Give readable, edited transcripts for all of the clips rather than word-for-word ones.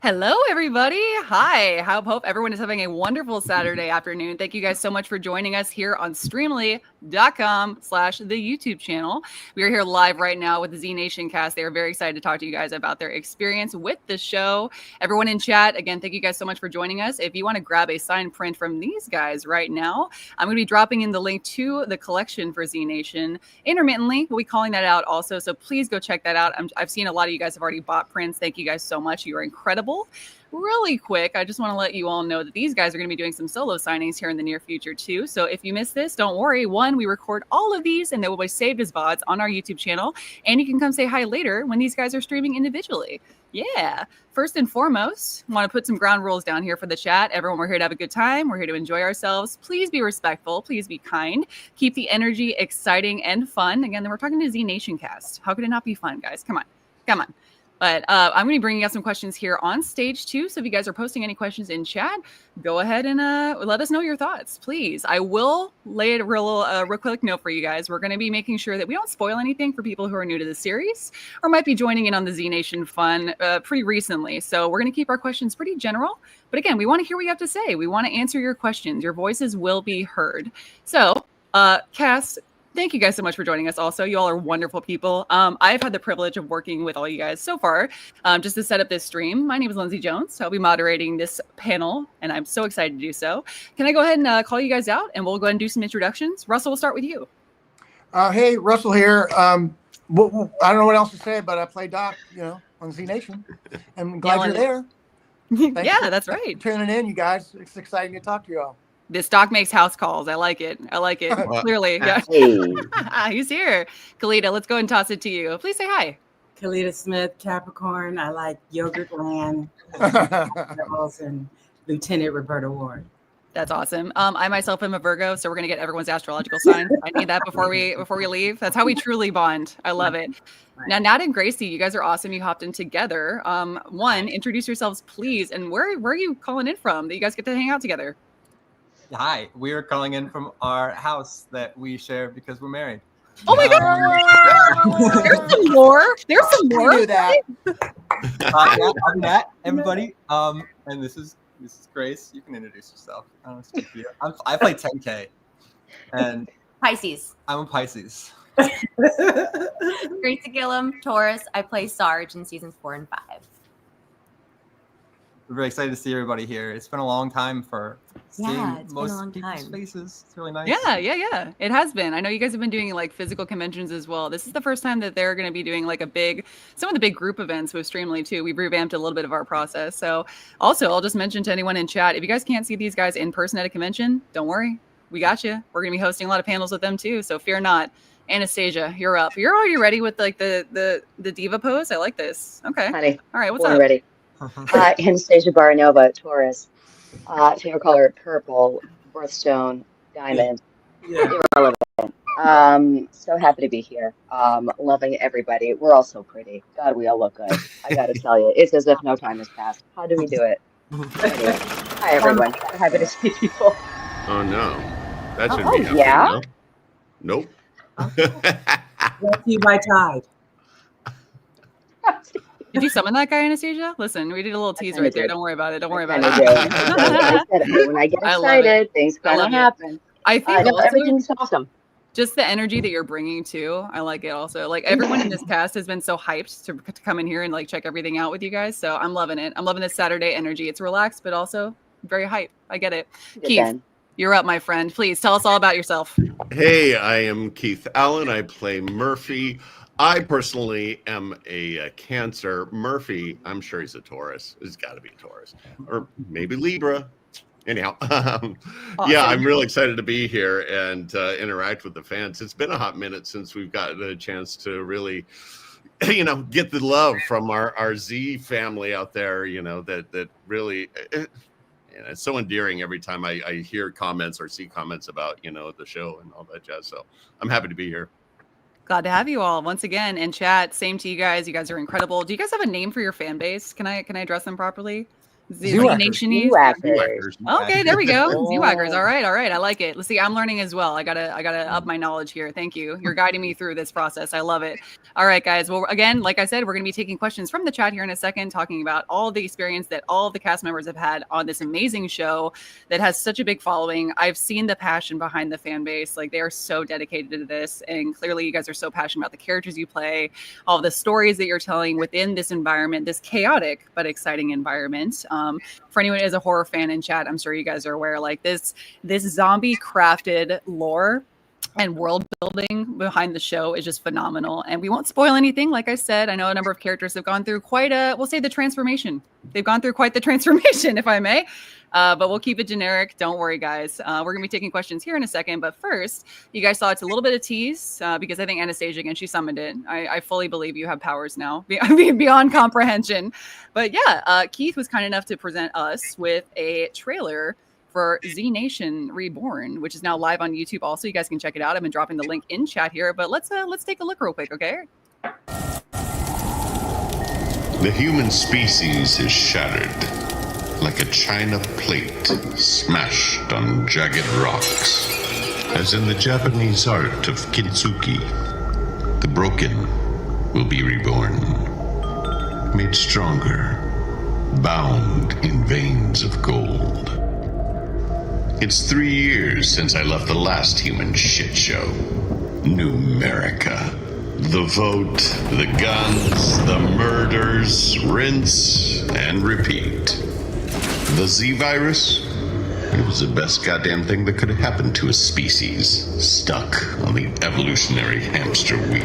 Hello, everybody. Hi. Hope everyone is having a wonderful Saturday afternoon. Thank you guys so much for joining us here on Streamly.com/the YouTube channel. We are here live right now with the Z Nation cast. They are very excited to talk to you guys about their experience with the show. Everyone in chat, again, thank you guys so much for joining us. If you want to grab a signed print from these guys right now, I'm going to be dropping in the link to the collection for Z Nation intermittently. We'll be calling that out also. So please go check that out. I've seen a lot of you guys have already bought prints. Thank you guys so much. You are incredible. Really quick, I just want to let you all know that these guys are going to be doing some solo signings here in the near future too. So if you missed this, don't worry. One, we record all of these and they will be saved as VODs on our YouTube channel. And you can come say hi later when these guys are streaming individually. Yeah. First and foremost, I want to put some ground rules down here for the chat. Everyone, we're here to have a good time. We're here to enjoy ourselves. Please be respectful. Please be kind. Keep the energy exciting and fun. Again, we're talking to Z Nation cast. How could it not be fun, guys? Come on. Come on. But I'm going to be bringing up some questions here on stage too. So if you guys are posting any questions in chat, go ahead and let us know your thoughts, please. I will lay a real quick note for you guys. We're going to be making sure that we don't spoil anything for people who are new to the series or might be joining in on the Z Nation fun pretty recently. So we're going to keep our questions pretty general. But again, we want to hear what you have to say. We want to answer your questions. Your voices will be heard. So cast, thank you guys so much for joining us also. You all are wonderful people. I've had the privilege of working with all you guys so far just to set up this stream. My name is Lindsay Jones. I'll be moderating this panel, and I'm so excited to do so. Can I go ahead and call you guys out, and we'll go ahead and do some introductions? Russell, we'll start with you. Hey, Russell here. I don't know what else to say, but I play Doc, on Z Nation. I'm glad you're there. Yeah, that's right. Tuning in, you guys. It's exciting to talk to you all. This Doc makes house calls. I like it. Clearly. Yeah. He's here. Kalita, let's go and toss it to you. Please say hi. Kalita Smith, Capricorn. I like Yogurt Land and Lieutenant Roberta Ward. That's awesome. I myself am a Virgo, so we're gonna get everyone's astrological sign. I need that before we leave. That's how we truly bond. I love it. Right. Now, Nat and Gracie, you guys are awesome. You hopped in together. One, introduce yourselves, please, and where are you calling in from that you guys get to hang out together? Hi, we are calling in from our house that we share because we're married. Oh my God! There's some more. There's some more. I knew that. I'm Nat, everybody. And this is Grace. You can introduce yourself. I don't speak to you. I play 10K, and Pisces. I'm a Pisces. Gracie Gillum, Taurus. I play Sarge in seasons 4 and 5. We're very excited to see everybody here. It's been a long time for seeing most people's faces. It's really nice. Yeah. It has been. I know you guys have been doing like physical conventions as well. This is the first time that they're going to be doing like some of the big group events with Streamly too. We've revamped a little bit of our process. So also, I'll just mention to anyone in chat, if you guys can't see these guys in person at a convention, don't worry. We got you. We're going to be hosting a lot of panels with them too. So fear not. Anastasia, you're up. You're already ready with like the diva pose. I like this. Okay. Honey, all right. What's up? Ready. Anastasia Baranova, Taurus. Favorite color, purple, birthstone, diamond. Irrelevant. So happy to be here. Loving everybody. We're all so pretty. God, we all look good. I got to tell you, it's as if no time has passed. How do we do it? Anyway, hi, everyone. Happy to see people. Oh, no. That shouldn't be happening. Yeah? No? Nope. Brought to you by Tide. Did you summon that guy, Anastasia? Listen, we did a little tease right there. Don't worry about it. Don't worry about it. I said, when I get excited, things kind of happen. I think everything's awesome. Just the energy that you're bringing too. I like it also. Like everyone in this cast has been so hyped to come in here and like check everything out with you guys. So I'm loving it. I'm loving this Saturday energy. It's relaxed, but also very hype. I get it. Keith, you're up, my friend. Please tell us all about yourself. Hey, I am Keith Allen. I play Murphy. I personally am a Cancer. Murphy, I'm sure he's a Taurus. He's got to be a Taurus. Or maybe Libra. Anyhow, awesome. Yeah, I'm really excited to be here and interact with the fans. It's been a hot minute since we've gotten a chance to really, get the love from our Z family out there, that really... And it's so endearing every time I hear comments or see comments about, the show and all that jazz. So I'm happy to be here. Glad to have you all once again in chat. Same to you guys. You guys are incredible. Do you guys have a name for your fan base? Can I address them properly? Z-Whackers. Nation-y. Whackers. Okay, there we go. Oh. Z-Whackers. All right. I like it. Let's see. I'm learning as well. I gotta up my knowledge here. Thank you. You're guiding me through this process. I love it. All right, guys. Well, again, like I said, we're gonna be taking questions from the chat here in a second, talking about all the experience that all of the cast members have had on this amazing show that has such a big following. I've seen the passion behind the fan base. Like, they are so dedicated to this, and clearly, you guys are so passionate about the characters you play, all the stories that you're telling within this environment, this chaotic but exciting environment. For anyone who is a horror fan in chat, I'm sure you guys are aware, like this zombie crafted lore and world building behind the show is just phenomenal. And we won't spoil anything. Like I said, I know a number of characters have gone through quite we'll say the transformation. They've gone through quite the transformation, if I may. But we'll keep it generic. Don't worry, guys. We're going to be taking questions here in a second. But first, you guys saw it's a little bit of tease because I think Anastasia, again, she summoned it. I fully believe you have powers now beyond comprehension. But yeah, Keith was kind enough to present us with a trailer for Z Nation Reborn, which is now live on YouTube. Also, you guys can check it out. I've been dropping the link in chat here. But let's take a look real quick, okay? The human species is shattered like a china plate smashed on jagged rocks. As in the Japanese art of kintsugi, the broken will be reborn, made stronger, bound in veins of gold. It's 3 years since I left the last human shit show, Numerica. The vote, the guns, the murders, rinse and repeat. The Z-Virus? It was the best goddamn thing that could have happened to a species stuck on the evolutionary hamster wheel.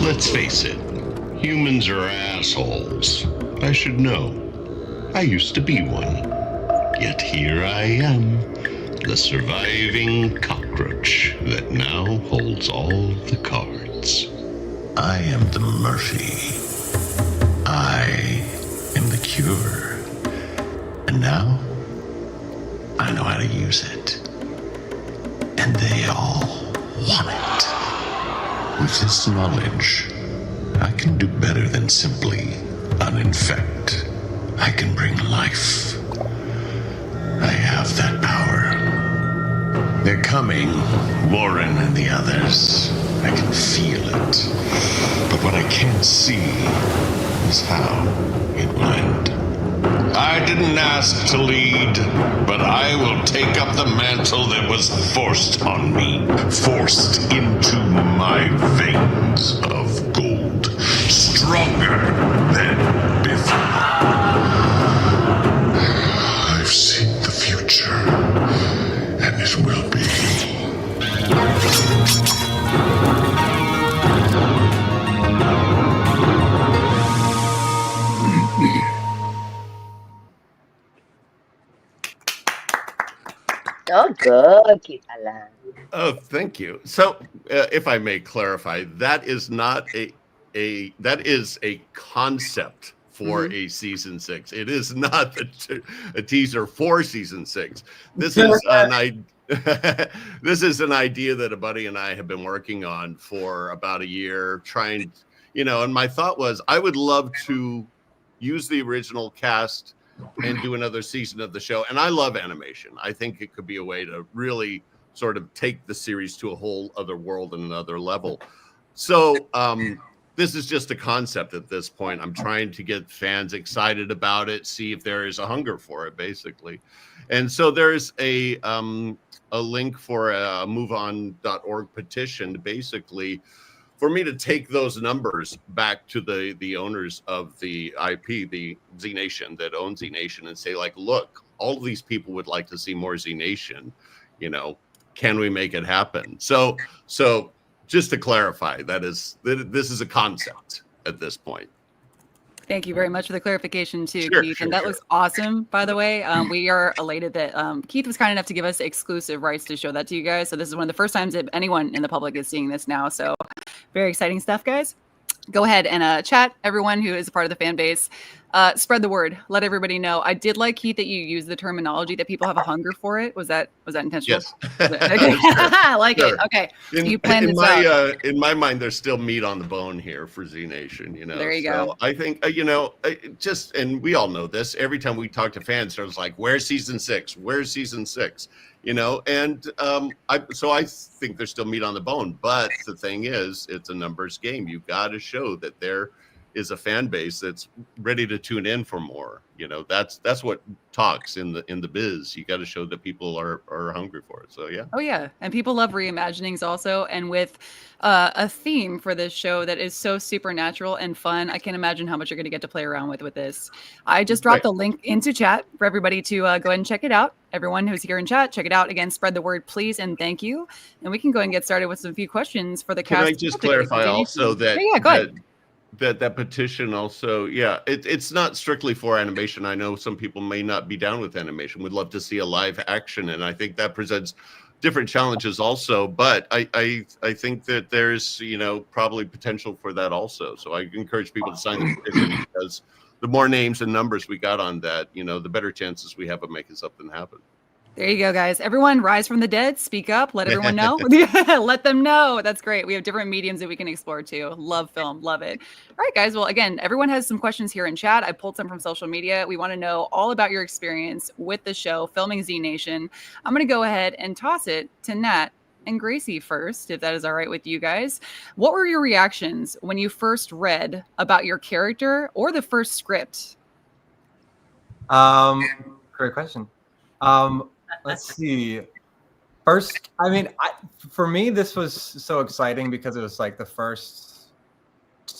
Let's face it, humans are assholes. I should know. I used to be one. Yet here I am, the surviving cockroach that now holds all the cards. I am the Murphy. I am the cure. And now, I know how to use it. And they all want it. With this knowledge, I can do better than simply uninfect. I can bring life. I have that power. They're coming, Warren and the others. I can feel it. But what I can't see is how it will end. I didn't ask to lead, but I will take up the mantle that was forced on me. Forced into my veins of gold. Stronger than before. I've seen the future, and it will be. So good, Keith Allen. Oh, thank you. So, if I may clarify, that is not that is a concept for a season 6. It is not a teaser for season 6. This is this is an idea that a buddy and I have been working on for about a year, trying, and my thought was I would love to use the original cast and do another season of the show. And I love animation. I think it could be a way to really sort of take the series to a whole other world and another level. So this is just a concept at this point. I'm trying to get fans excited about it, see if there is a hunger for it, basically. And so there's a link for a moveon.org petition, basically, for me to take those numbers back to the owners of the IP, the Z Nation that owns Z Nation, and say, like, look, all of these people would like to see more Z Nation. Can we make it happen? So just to clarify, this is a concept at this point. Thank you very much for the clarification too, Sure, Keith. sure, And that sure. looks awesome, by the way. We are elated that Keith was kind enough to give us exclusive rights to show that to you guys. So this is one of the first times that anyone in the public is seeing this now. So very exciting stuff, guys. Go ahead and chat, everyone who is a part of the fan base. Spread the word. Let everybody know. I did like, Keith, that you used the terminology that people have a hunger for it. Was that intentional? Yes. Okay. I like it. Okay. So you planned this out. In my mind, there's still meat on the bone here for Z Nation. There you go. I think and we all know this. Every time we talk to fans, there's like, "Where's season 6? Where's season 6?" And I think there's still meat on the bone. But the thing is, it's a numbers game. You've got to show that there is a fan base that's ready to tune in for more. That's what talks in the biz. You got to show that people are hungry for it. So yeah. Oh yeah, and people love reimaginings also, and with a theme for this show that is so supernatural and fun. I can't imagine how much you're going to get to play around with this. I just dropped the link into chat for everybody to go ahead and check it out. Everyone who's here in chat, check it out. Again, spread the word, please, and thank you. And we can go ahead and get started with some few questions for the cast. Can I just clarify also that? Yeah, go ahead. That petition also, it's not strictly for animation. I know some people may not be down with animation, would love to see a live action, and I think that presents different challenges also. But I think that there's probably potential for that also. So I encourage people to sign the petition, because the more names and numbers we got on that, the better chances we have of making something happen. There you go, guys. Everyone rise from the dead, speak up, let everyone know. Let them know. That's great. We have different mediums that we can explore too. Love film, love it. All right, guys. Well, again, everyone has some questions here in chat. I pulled some from social media. We want to know all about your experience with the show, filming Z Nation. I'm going to go ahead and toss it to Nat and Gracie first, if that is all right with you guys. What were your reactions when you first read about your character or the first script? Great question. Let's see. First, for me, this was so exciting because it was like this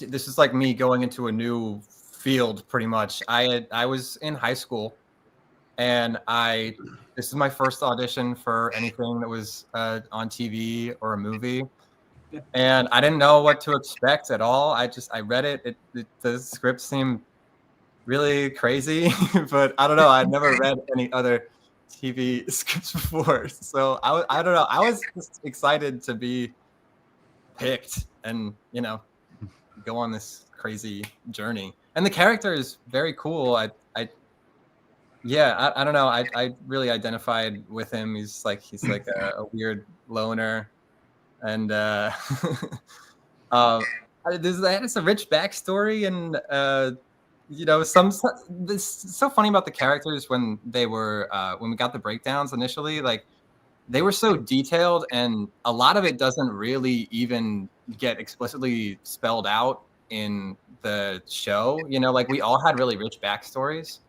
is like me going into a new field pretty much. I was in high school, and this is my first audition for anything that was on TV or a movie. And I didn't know what to expect at all. I read it. The script seemed really crazy, but I don't know. I'd never read any other TV scripts before, so I don't know. I was just excited to be picked and go on this crazy journey. And the character is very cool. I don't know. I really identified with him. He's like a weird loner, and it's a rich backstory, and it's so funny about the characters when we got the breakdowns initially, like they were so detailed, and a lot of it doesn't really even get explicitly spelled out in the show. Like we all had really rich backstories.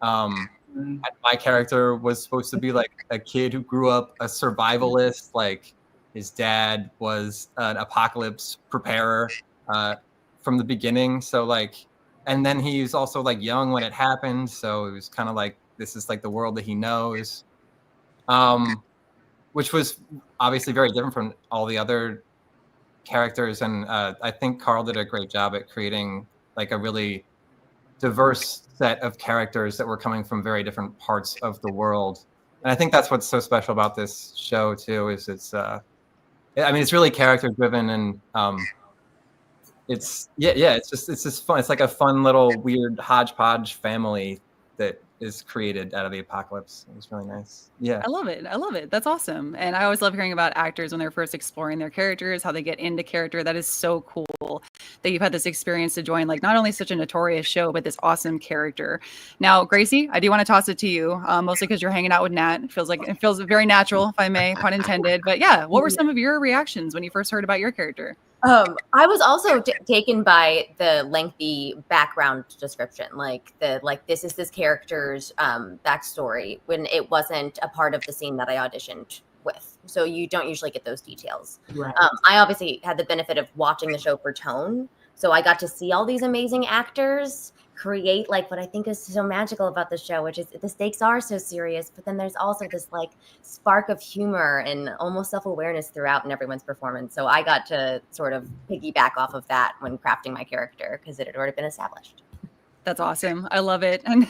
My character was supposed to be like a kid who grew up a survivalist. Like his dad was an apocalypse preparer from the beginning. So like, and then he was also like young when it happened. So it was kind of like, this is like the world that he knows, which was obviously very different from all the other characters. And I think Carl did a great job at creating like a really diverse set of characters that were coming from very different parts of the world. And I think that's what's so special about this show too, is it's really character driven, and it's just fun. It's like a fun little weird hodgepodge family that is created out of the apocalypse. It was really nice. Yeah, I love it. That's awesome. And I always love hearing about actors when they're first exploring their characters, how they get into character. That is so cool that you've had this experience to join like not only such a notorious show, but this awesome character. Now, Gracie, I do want to toss it to you, mostly because you're hanging out with Nat. It feels very natural, if I may, pun intended. But yeah, what were some of your reactions when you first heard about your character? I was also taken by the lengthy background description, this is this character's backstory, when it wasn't a part of the scene that I auditioned with. So you don't usually get those details. Right. I obviously had the benefit of watching the show for tone, so I got to see all these amazing actors create like what I think is so magical about the show, which is the stakes are so serious, but then there's also this like spark of humor and almost self-awareness throughout in everyone's performance. So I got to sort of piggyback off of that when crafting my character, because it had already been established. That's awesome. I love it. And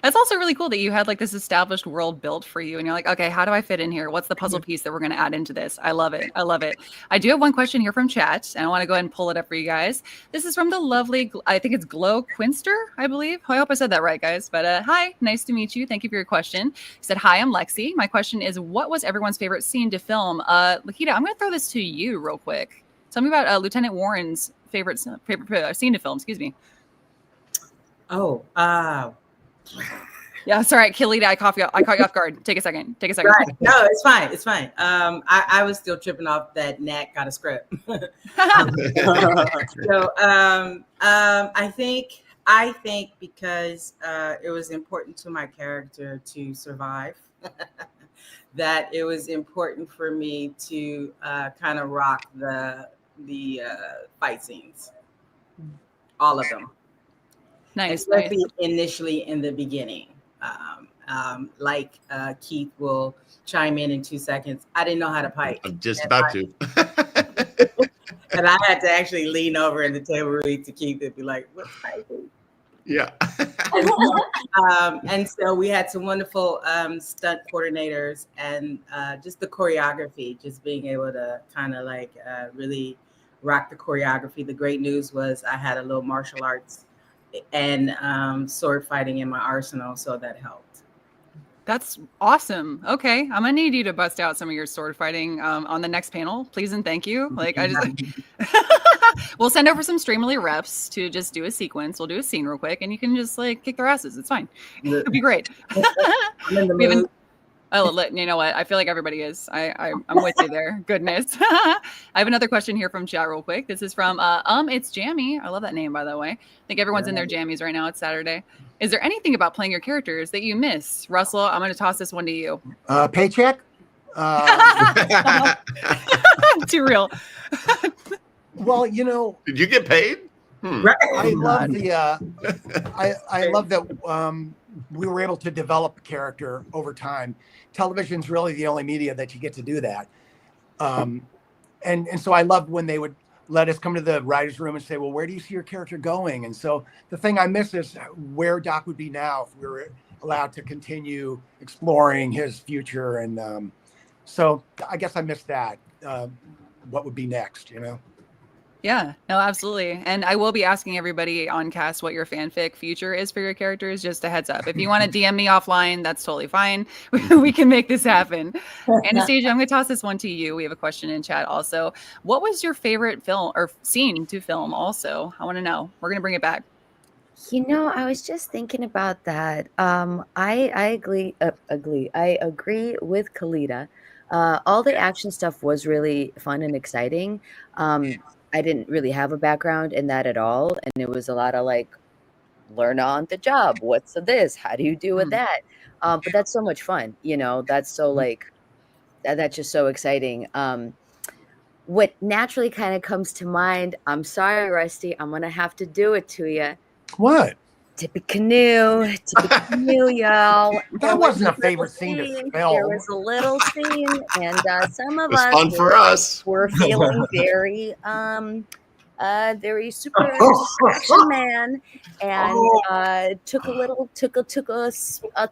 that's also really cool that you had like this established world built for you. And you're like, okay, how do I fit in here? What's the puzzle piece that we're going to add into this? I love it. I love it. I do have one question here from chat, and I want to go ahead and pull it up for you guys. This is from the lovely, I think it's Glow Quinster, I believe. I hope I said that right, guys. But hi, nice to meet you. Thank you for your question. He said, hi, I'm Lexi. My question is, what was everyone's favorite scene to film? Lakita, I'm going to throw this to you real quick. Tell me about Lieutenant Warren's favorite scene to film. Excuse me. Oh, Yeah, sorry, Kalita, I caught you off guard. Take a second. right. No, it's fine. It's fine. I was still tripping off that Nat got a script. So, I think because it was important to my character to survive, that it was important for me to kind of rock the fight scenes, all of them. Nice. Especially initially in the beginning. Like Keith will chime in 2 seconds. I didn't know how to pipe. I'm just about to. And I had to actually lean over in the table read to Keith and be like, what's piping? Yeah. And so we had some wonderful stunt coordinators and just the choreography, just being able to kind of like really rock the choreography. The great news was I had a little martial arts and sword fighting in my arsenal, so that helped. That's awesome. Okay, I'm gonna need you to bust out some of your sword fighting on the next panel, please and thank you. Like I just, we'll send over some Streamily reps to just do a sequence. We'll do a scene real quick, and you can just like kick their asses. It's fine. It'll be great. I'm in the We haven't- mood. Oh, you know what? I feel like everybody is. I'm with you there. Goodness. I have another question here from chat real quick. This is from it's Jammy. I love that name, by the way. I think everyone's in their jammies right now. It's Saturday. Is there anything about playing your characters that you miss? Russell, I'm going to toss this one to you. Paycheck. Too real. Well, you know, Did you get paid? I love I love that we were able to develop a character over time. Television's really the only media that you get to do that. And so I loved when they would let us come to the writer's room and say, well, where do you see your character going? And so the thing I miss is where Doc would be now if we were allowed to continue exploring his future. And so I guess I missed that. What would be next, you know? Yeah, no, absolutely. And I will be asking everybody on cast what your fanfic future is for your characters. Just a heads up. If you want to DM me offline, that's totally fine. We can make this happen. Anastasia, I'm going to toss this one to you. We have a question in chat also. What was your favorite film or scene to film also? I want to know. We're going to bring it back. You know, I was just thinking about that. I agree. I agree with Kalita. All the action stuff was really fun and exciting. I didn't really have a background in that at all, and it was a lot of like, learn on the job. What's this? How do you do with that? But that's so much fun. You know, that's so like, that's just so exciting. What naturally kind of comes to mind. I'm sorry, Rusty. I'm gonna have to do it to you. What? Tippy canoe, y'all. That wasn't a favorite scene to There film. was a little scene, and some of It was us fun for us. were feeling very, very super action man, and took a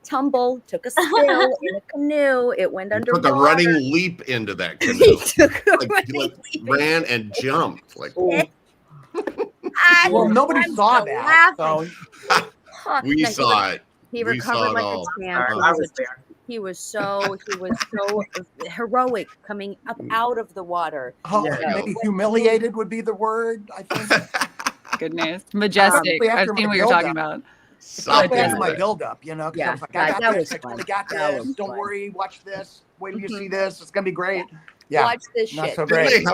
tumble, took a spill in a canoe. It went Took underwater. a running leap into that He canoe. took a Like, running leap. ran and jumped. Like Well, nobody I'm saw still that. laughing. So we saw it. He We saw recovered it like all. a champ. I was there. He was so heroic coming up out of the water. maybe humiliated would be the word, I think. Goodness. Majestic. Probably I've after seen my what you're talking build-up. about. Something Probably after my like- build-up, you know, 'cause I Yeah, was like, I got that this, was I fun. totally got That this. was Don't fun. worry, watch this. Wait till you see this. It's gonna be great. Yeah. Watch this Not shit. so Didn't great.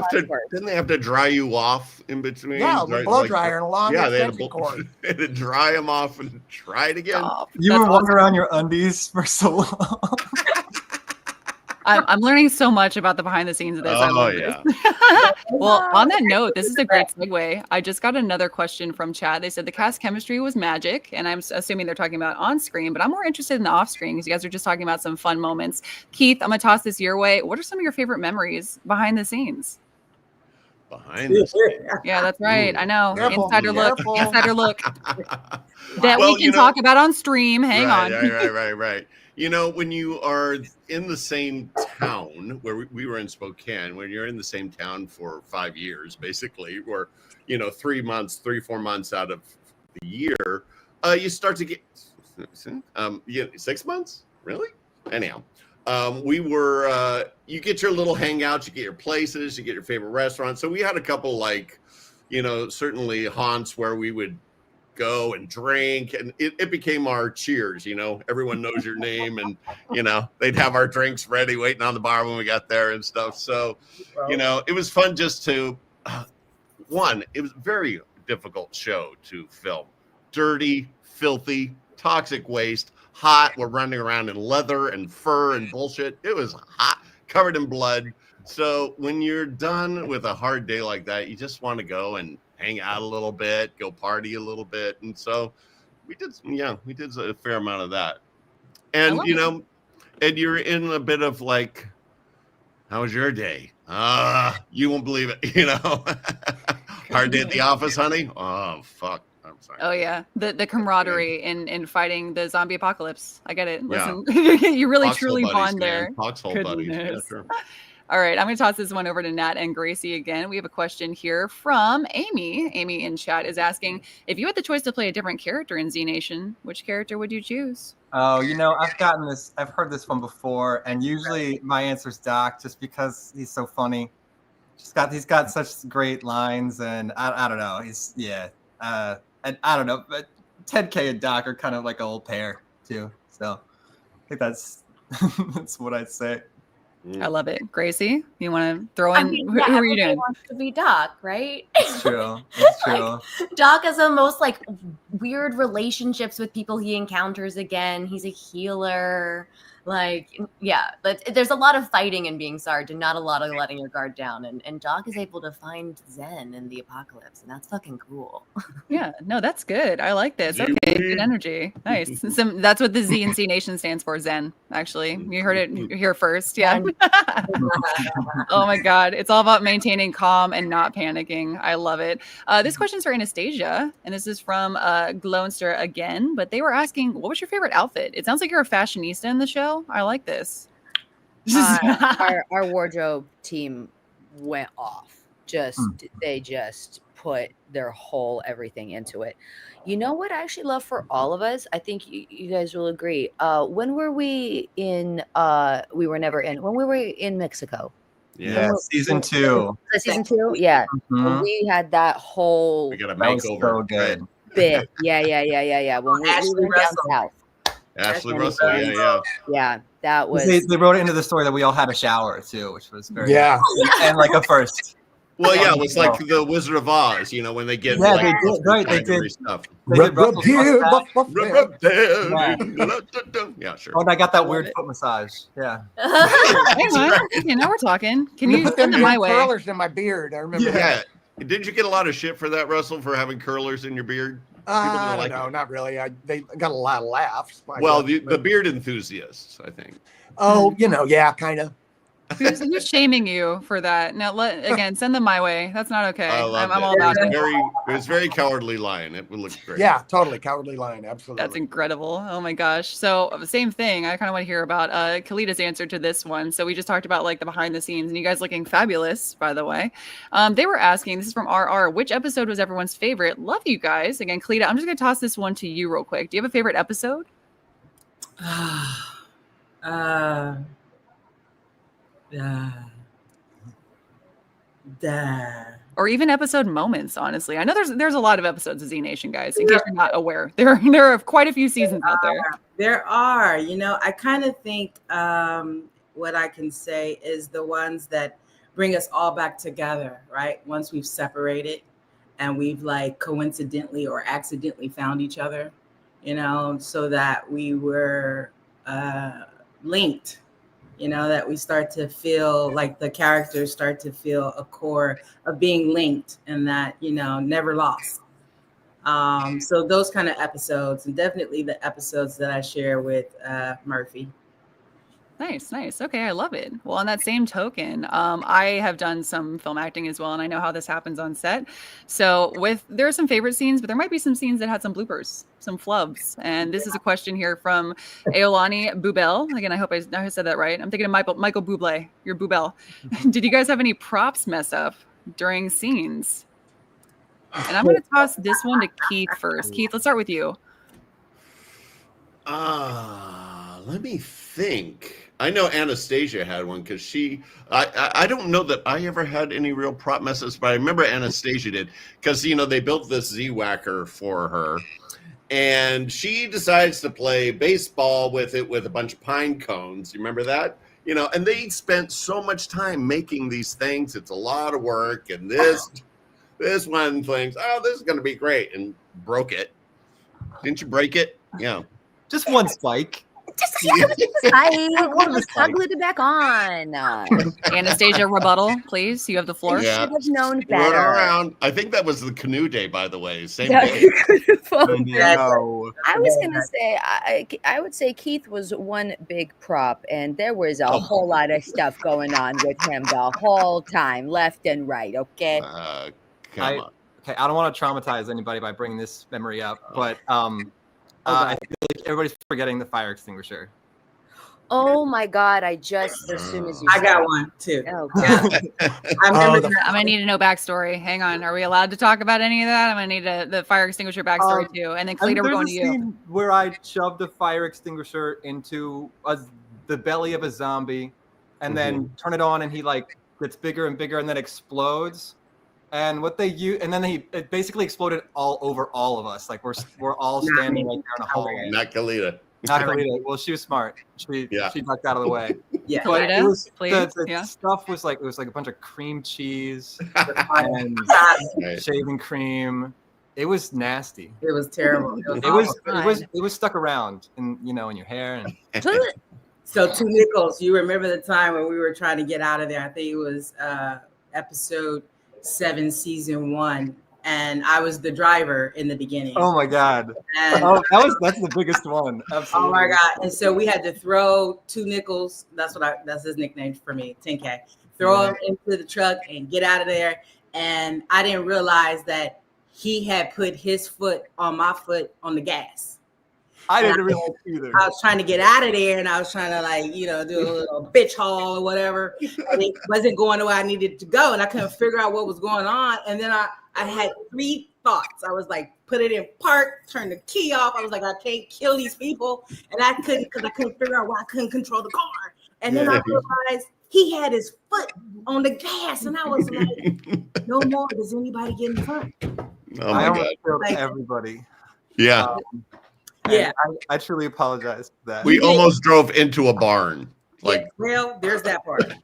they have to dry you off in between? Yeah, with a Right, blow like- dryer and a long yeah, they had to, extension cord. they had to dry them off and try it again. Stop. You That's were walking awesome. around your undies for so long. I'm learning so much about the behind the scenes of this. I Oh love yeah. this. Well, on that note, this is a great segue. I just got another question from chat. They said the cast chemistry was magic, and I'm assuming they're talking about on screen, but I'm more interested in the off screen because you guys are just talking about some fun moments. Keith, I'm gonna toss this your way. What are some of your favorite memories behind the scenes? Behind the scenes. Yeah, that's right. Ooh. I know. Careful, Insider look. careful. Insider look. That Well, we can talk about on stream. Hang on. Right. You know, when you are in the same town where we were in Spokane, when you're in the same town for 5 years, basically, or, 3 months, 3-4 months out of the year, you start to get 6 months, really? Anyhow, we were, you get your little hangouts, you get your places, you get your favorite restaurants. So we had a couple, certainly haunts where we would go and drink, and it became our cheers. Everyone knows your name, and they'd have our drinks ready waiting on the bar when we got there and stuff. So it was fun just to it was a very difficult show to film. Dirty, filthy, toxic waste, hot. We're running around in leather and fur and bullshit. It was hot, covered in blood. So when you're done with a hard day like that, you just want to go and hang out a little bit, go party a little bit. And so we did a fair amount of that. And, and you're in a bit of how was your day? You won't believe it, Hard day at the office, honey? Oh, fuck. I'm sorry. Oh yeah, the camaraderie in fighting the zombie apocalypse. I get it. Yeah. Listen, you really Foxhole truly buddies, bond man. there. Foxhole buddies. Yeah, Goodness. sure. All right, I'm going to toss this one over to Nat and Gracie again. We have a question here from Amy. Amy in chat is asking, if you had the choice to play a different character in Z Nation, which character would you choose? Oh, I've heard this one before, and usually my answer is Doc, just because he's so funny. He's got such great lines, and I don't know. And I don't know, but Ted K and Doc are kind of like an old pair too. So I think that's what I'd say. I love it. Gracie, you want to throw in? Who are you everybody doing? wants to be Doc, right? It's true. It's true. Doc has the most weird relationships with people he encounters again. He's a healer. But there's a lot of fighting and being Sarge, and not a lot of letting your guard down. And Doc is able to find Zen in the apocalypse, and that's fucking cool. Yeah, no, that's good. I like this. Okay, good energy. Nice. That's what the Z in Z Nation stands for, Zen, actually. You heard it here first. Yeah. Oh my God. It's all about maintaining calm and not panicking. I love it. This question's for Anastasia, and this is from Glowster again, but they were asking, what was your favorite outfit? It sounds like you're a fashionista in the show. I like this. Our wardrobe team went off. They just put their whole everything into it. You know what I actually love for all of us? I think you guys will agree. When were we in? We were never in. When we were in Mexico. Yeah, season 2. Season 2, yeah. Mhm. We had that whole We got a That was makeover. so good. bit. Yeah. When we Ashley went down Russell. south. Ashley Ashley Russell. Russell. Yeah. Yeah, that was. They wrote it into the story that we all had a shower too, which was very Yeah. and like a first. Well, yeah, it was like the Wizard of Oz, when they get Yeah, they did, right, they category did. stuff. They did Russell's mustache. Yeah, sure. Oh, and I got that Love weird it. foot massage. Yeah. Hey, man. Okay, now we're talking. Can you put send them it my damn way? curlers in my beard? I remember. Yeah. Didn't you get a lot of shit for that, Russell, for having curlers in your beard? I like don't know, it. not really. They got a lot of laughs. Well, the beard enthusiasts, I think. Oh, yeah, kind of. Who's shaming you for that? Now, again, send them my way. That's not okay. I loved I'm it. all about it. It was very Cowardly Lion. It would look great. Yeah, totally. Cowardly Lion, absolutely. That's incredible. Oh my gosh. So same thing. I kind of want to hear about Khalita's answer to this one. So we just talked about the behind the scenes, and you guys looking fabulous, by the way. They were asking, this is from RR, which episode was everyone's favorite? Love you guys. Again, Khalita, I'm just going to toss this one to you real quick. Do you have a favorite episode? Or even episode moments, honestly. I know there's a lot of episodes of Z Nation, guys, in case you're not aware. There are quite a few seasons out there. There are, I kind of think what I can say is the ones that bring us all back together, right? Once we've separated and we've coincidentally or accidentally found each other, so that we were linked, that we start to feel like the characters start to feel a core of being linked and that, never lost. So those kind of episodes, and definitely the episodes that I share with Murphy. Nice, nice. Okay, I love it. Well, on that same token, I have done some film acting as well, and I know how this happens on set. So, there are some favorite scenes, but there might be some scenes that had some bloopers, some flubs. And this is a question here from Aolani Bubel. Again, I hope I said that right. I'm thinking of Michael Bublé. You're Bubel. Did you guys have any props mess up during scenes? And I'm going to toss this one to Keith first. Keith, let's start with you. Let me think. I know Anastasia had one because I don't know that I ever had any real prop messes, but I remember Anastasia did because, they built this Z-Whacker for her and she decides to play baseball with it with a bunch of pine cones. You remember that? And they spent so much time making these things. It's a lot of work. And this one thinks, oh, this is going to be great, and broke it. Didn't you break it? Yeah. Just one spike. I glued it back on. Anastasia, rebuttal, please. You have the floor. Yeah. Should have known Run better. around. I think that was the canoe day, by the way. Same Yeah, day. you could have phoned No. I was gonna say I would say Keith was one big prop, and there was a whole lot of stuff going on with him the whole time, left and right. Okay. Come on. Okay, I don't want to traumatize anybody by bringing this memory up, but I feel like everybody's forgetting the fire extinguisher. Oh my God! As soon as you I said got it. one too. Oh, Yeah. I remember I'm gonna need to know backstory. Hang on, are we allowed to talk about any of that? I'm gonna need the fire extinguisher backstory too. And then Cleta, we're going to you. Scene where I shoved the fire extinguisher into the belly of a zombie, and then turn it on, and he gets bigger and bigger, and then explodes. And it basically exploded all over all of us. Like we're all standing right there in a hallway. Not Kalita. Not Kalita. Well, she was smart. She ducked out of the way. Yeah. But it was, please. the stuff was it was like a bunch of cream cheese and shaving cream. It was nasty. It was terrible. It was stuck around in your hair and So 2 Nickels, you remember the time when we were trying to get out of there? I think it was episode 7, season 1, and I was the driver in the beginning. Oh my God! And that's the biggest one. Absolutely. Oh my God! And so we had to throw 2 Nickels. That's his nickname for me, 10K. Throw him into the truck and get out of there. And I didn't realize that he had put his foot on my foot on the gas. I didn't realize either. I was trying to get out of there, and I was trying to do a little bitch haul or whatever. And it wasn't going the way I needed to go, and I couldn't figure out what was going on. And then I had 3 thoughts. I was like, put it in park, turn the key off. I was like, I can't kill these people, and I couldn't because I couldn't figure out why I couldn't control the car. And then I realized he had his foot on the gas, and I was like, no more does anybody get in front. Oh my God! Killed everybody. Yeah. Yeah, I truly apologize for that. We almost drove into a barn. Well, there's that part.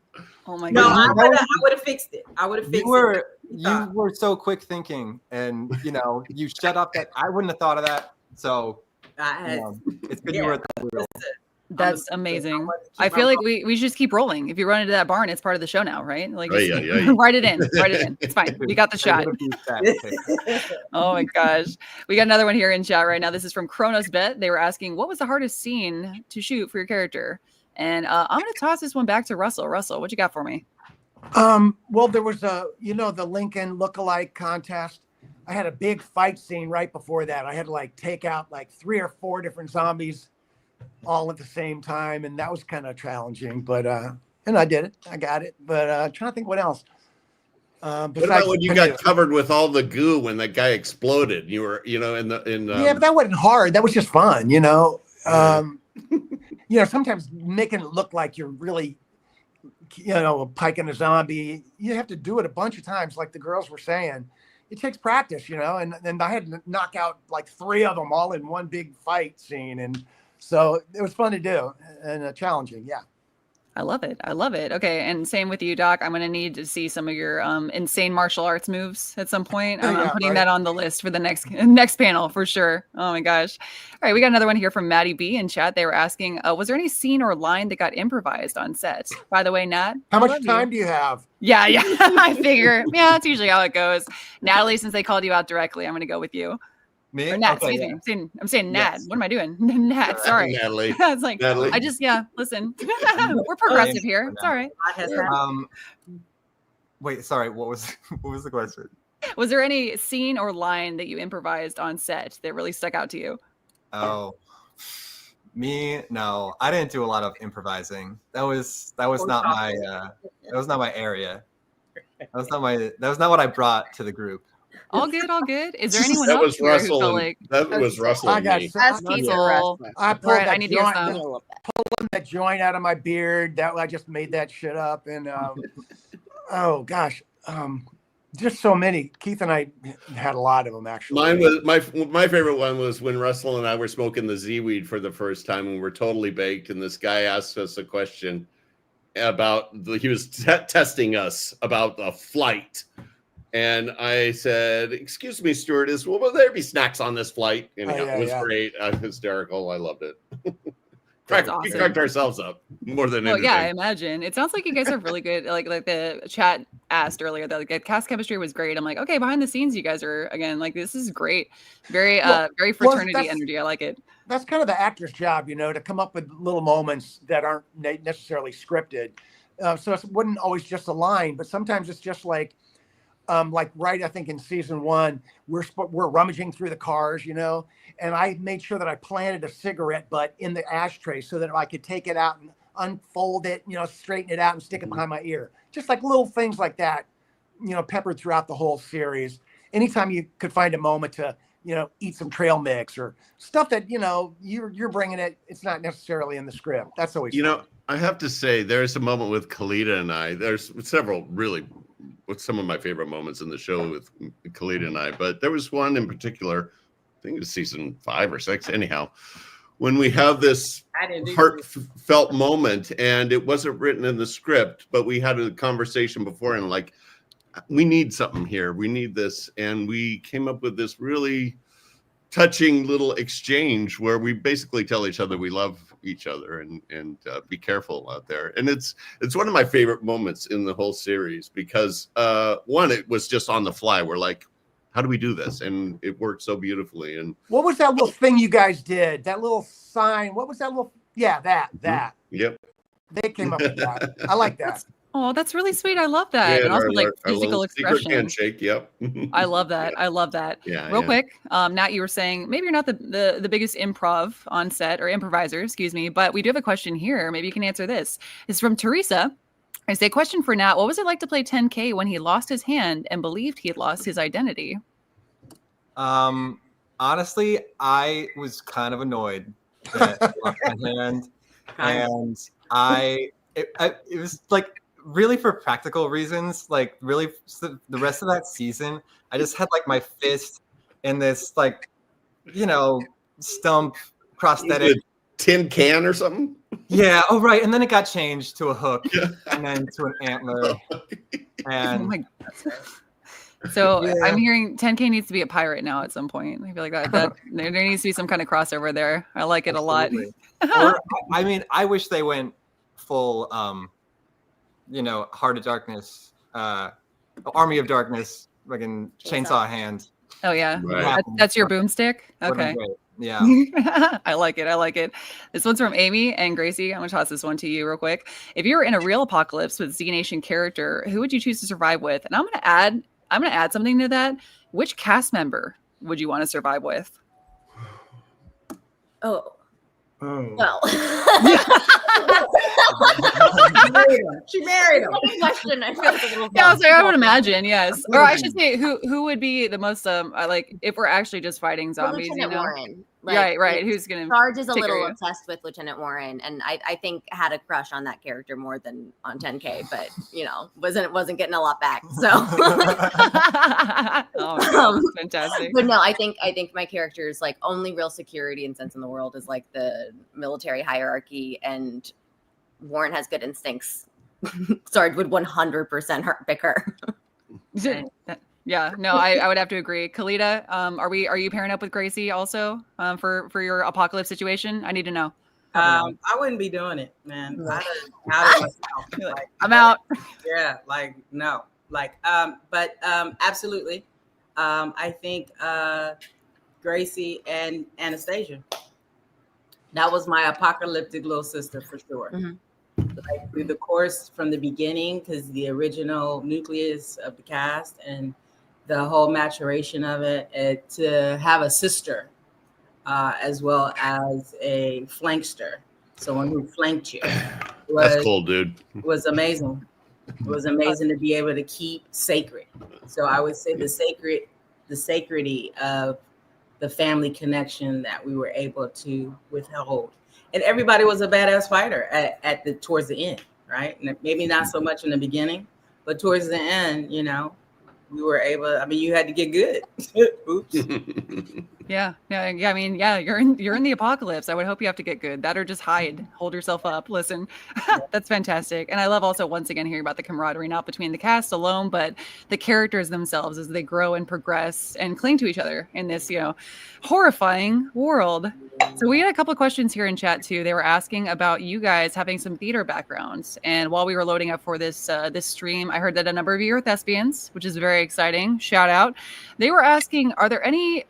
Oh my No, God! I would have fixed it. I would have fixed it. You were so quick thinking, and you shut up. That I wouldn't have thought of that. So it's good you were at the wheel. That's amazing. I feel like we should just keep rolling. If you run into that barn, it's part of the show now, right? Like, write it in. Write it in. It's fine. We got the shot. Oh my gosh. We got another one here in chat right now. This is from Kronos Bet. They were asking, what was the hardest scene to shoot for your character? And I'm going to toss this one back to Russell. Russell, what you got for me? Well, there was the Lincoln lookalike contest. I had a big fight scene right before that. I had to take out 3 or 4 different zombies all at the same time, and that was kind of challenging, but and I did it. I got it. But trying to think what else. What about when you got covered with all the goo when that guy exploded? You were, yeah, but that wasn't hard. That was just fun, sometimes making it look like you're really, piking a zombie. You have to do it a bunch of times, like the girls were saying. It takes practice, and then I had to knock out 3 of them all in one big fight scene, and so it was fun to do and challenging. Yeah. I love it. I love it. Okay. And same with you, Doc. I'm going to need to see some of your insane martial arts moves at some point. I'm putting that on the list for the next panel for sure. Oh my gosh. All right. We got another one here from Maddie B in chat. They were asking, was there any scene or line that got improvised on set? By the way, Nat. How much time do you have? Yeah. I figure. Yeah, that's usually how it goes. Natalie, since they called you out directly, I'm going to go with you. Me? Or Nat, Okay, excuse yeah. me. I'm saying Nat. Yes. What am I doing? Nat, sorry. Natalie. I was like, Natalie. listen. We're progressive here. It's all right. God has had Wait, sorry. What was what was the question? Was there any scene or line that you improvised on set that really stuck out to you? Oh, me? No, I didn't do a lot of improvising. That was not my area. That was not what I brought to the group. All good, all good. Is there anyone That else was here who Russell felt and like that was Russell I and got me. Ask I, Keith Russell. or Russell. I pulled Alright, I that need to hear joint, some. A little bit. pulling that joint out of my beard. That I just made that shit up, and oh gosh, just so many. Keith and I had a lot of them actually. Mine was my favorite one was when Russell and I were smoking the Z-weed for the first time and we're totally baked, and this guy asked us a question about he was testing us about the flight. And I said, "Excuse me, stewardess, will there be snacks on this flight?" And it was great, hysterical. I loved it. That's We awesome. cracked ourselves up more than Well, anything. yeah, I imagine. It sounds like you guys are really good. Like the chat asked earlier that like the cast chemistry was great. I'm like, okay, behind the scenes, you guys are again like this is great. Very very fraternity that's- energy. I like it. That's kind of the actor's job, to come up with little moments that aren't necessarily scripted. So it wouldn't always just a line, but sometimes it's just like right, I think in season 1, we're rummaging through the cars, and I made sure that I planted a cigarette butt in the ashtray so that I could take it out and unfold it, straighten it out and stick it behind my ear. Just like little things like that, peppered throughout the whole series. Anytime you could find a moment to, eat some trail mix or stuff that, you're bringing it, it's not necessarily in the script. That's always fun. I have to say, there's a moment with Khalida and I. There's several really, some of my favorite moments in the show with Khalida and I. But there was one in particular, I think it was season 5 or 6, anyhow, when we have this heartfelt moment, and it wasn't written in the script, but we had a conversation before, and like, we need something here. We need this, and we came up with this really touching little exchange where we basically tell each other we love each other and be careful out there. And it's one of my favorite moments in the whole series because one, it was just on the fly. We're like, how do we do this? And it worked so beautifully. And what was that little thing you guys did? That little sign? What was that little? Yeah, that. Yep. They came up with that. I like that. Oh, that's really sweet. I love that. Yeah, and also like our physical little secret expression. handshake. Yep. I love that. I love that. Yeah. Real quick, Nat, you were saying maybe you're not the biggest improv on set or improviser, excuse me, but we do have a question here. Maybe you can answer this. It's from Teresa. I say, question for Nat. What was it like to play 10K when he lost his hand and believed he had lost his identity? Honestly, I was kind of annoyed that I lost my hand, and it was like really for practical reasons. Like really, the rest of that season, I just had like my fist in this like, stump prosthetic tin can or something. Yeah. Oh, right. And then it got changed to a hook, and then to an antler. And oh my God. So yeah. I'm hearing 10K needs to be a pirate now at some point. I feel like that there needs to be some kind of crossover there. I like it Absolutely. a lot. Or, I mean, I wish they went full, Heart of Darkness, Army of Darkness, fucking chainsaw hand. Oh yeah, Right. that's your boomstick. Okay. Yeah. I like it. I like it. This one's from Amy and Gracie. I'm gonna toss this one to you real quick. If you were in a real apocalypse with Z Nation character, who would you choose to survive with? And I'm gonna add something to that. Which cast member would you want to survive with? Oh. Oh. Well. She married him. Question. I feel like a little Yeah, I would imagine, yes. Or I should say, who would be the most like if we're actually just fighting zombies? Lieutenant Warren. Like, right. Who's gonna? Sarge is a take little care of you? obsessed with Lieutenant Warren, and I think had a crush on that character more than on 10K, but wasn't getting a lot back. So. Oh, my God, fantastic. But no, I think my character's like only real security and sense in the world is like the military hierarchy, and Warren has good instincts. Sarge would 100% pick her. Yeah, no, I would have to agree. Khalida, are you pairing up with Gracie also for your apocalypse situation? I need to know. I wouldn't be doing it, man. Myself. Like, I'm out. Yeah, like no, like but absolutely. I think Gracie, and Anastasia. That was my apocalyptic little sister for sure. Like through the course from the beginning, because the original nucleus of the cast and the whole maturation of it, to have a sister as well as a flankster, someone who flanked you, That's cool, dude. was amazing. It was amazing to be able to keep sacred. So I would say the sacredity of the family connection that we were able to withhold. And everybody was a badass fighter towards the end, right? And maybe not so much in the beginning, but towards the end, you know, we were able. I mean, you had to get good. Oops. Yeah. I mean, yeah, you're in the apocalypse. I would hope you have to get good. That or just hide, hold yourself up. Listen, that's fantastic. And I love also once again hearing about the camaraderie, not between the cast alone, but the characters themselves as they grow and progress and cling to each other in this, you know, horrifying world. So we had a couple of questions here in chat too. They were asking about you guys having some theater backgrounds. And while we were loading up for this this stream, I heard that a number of you are thespians, which is very exciting. Shout out. They were asking, are there any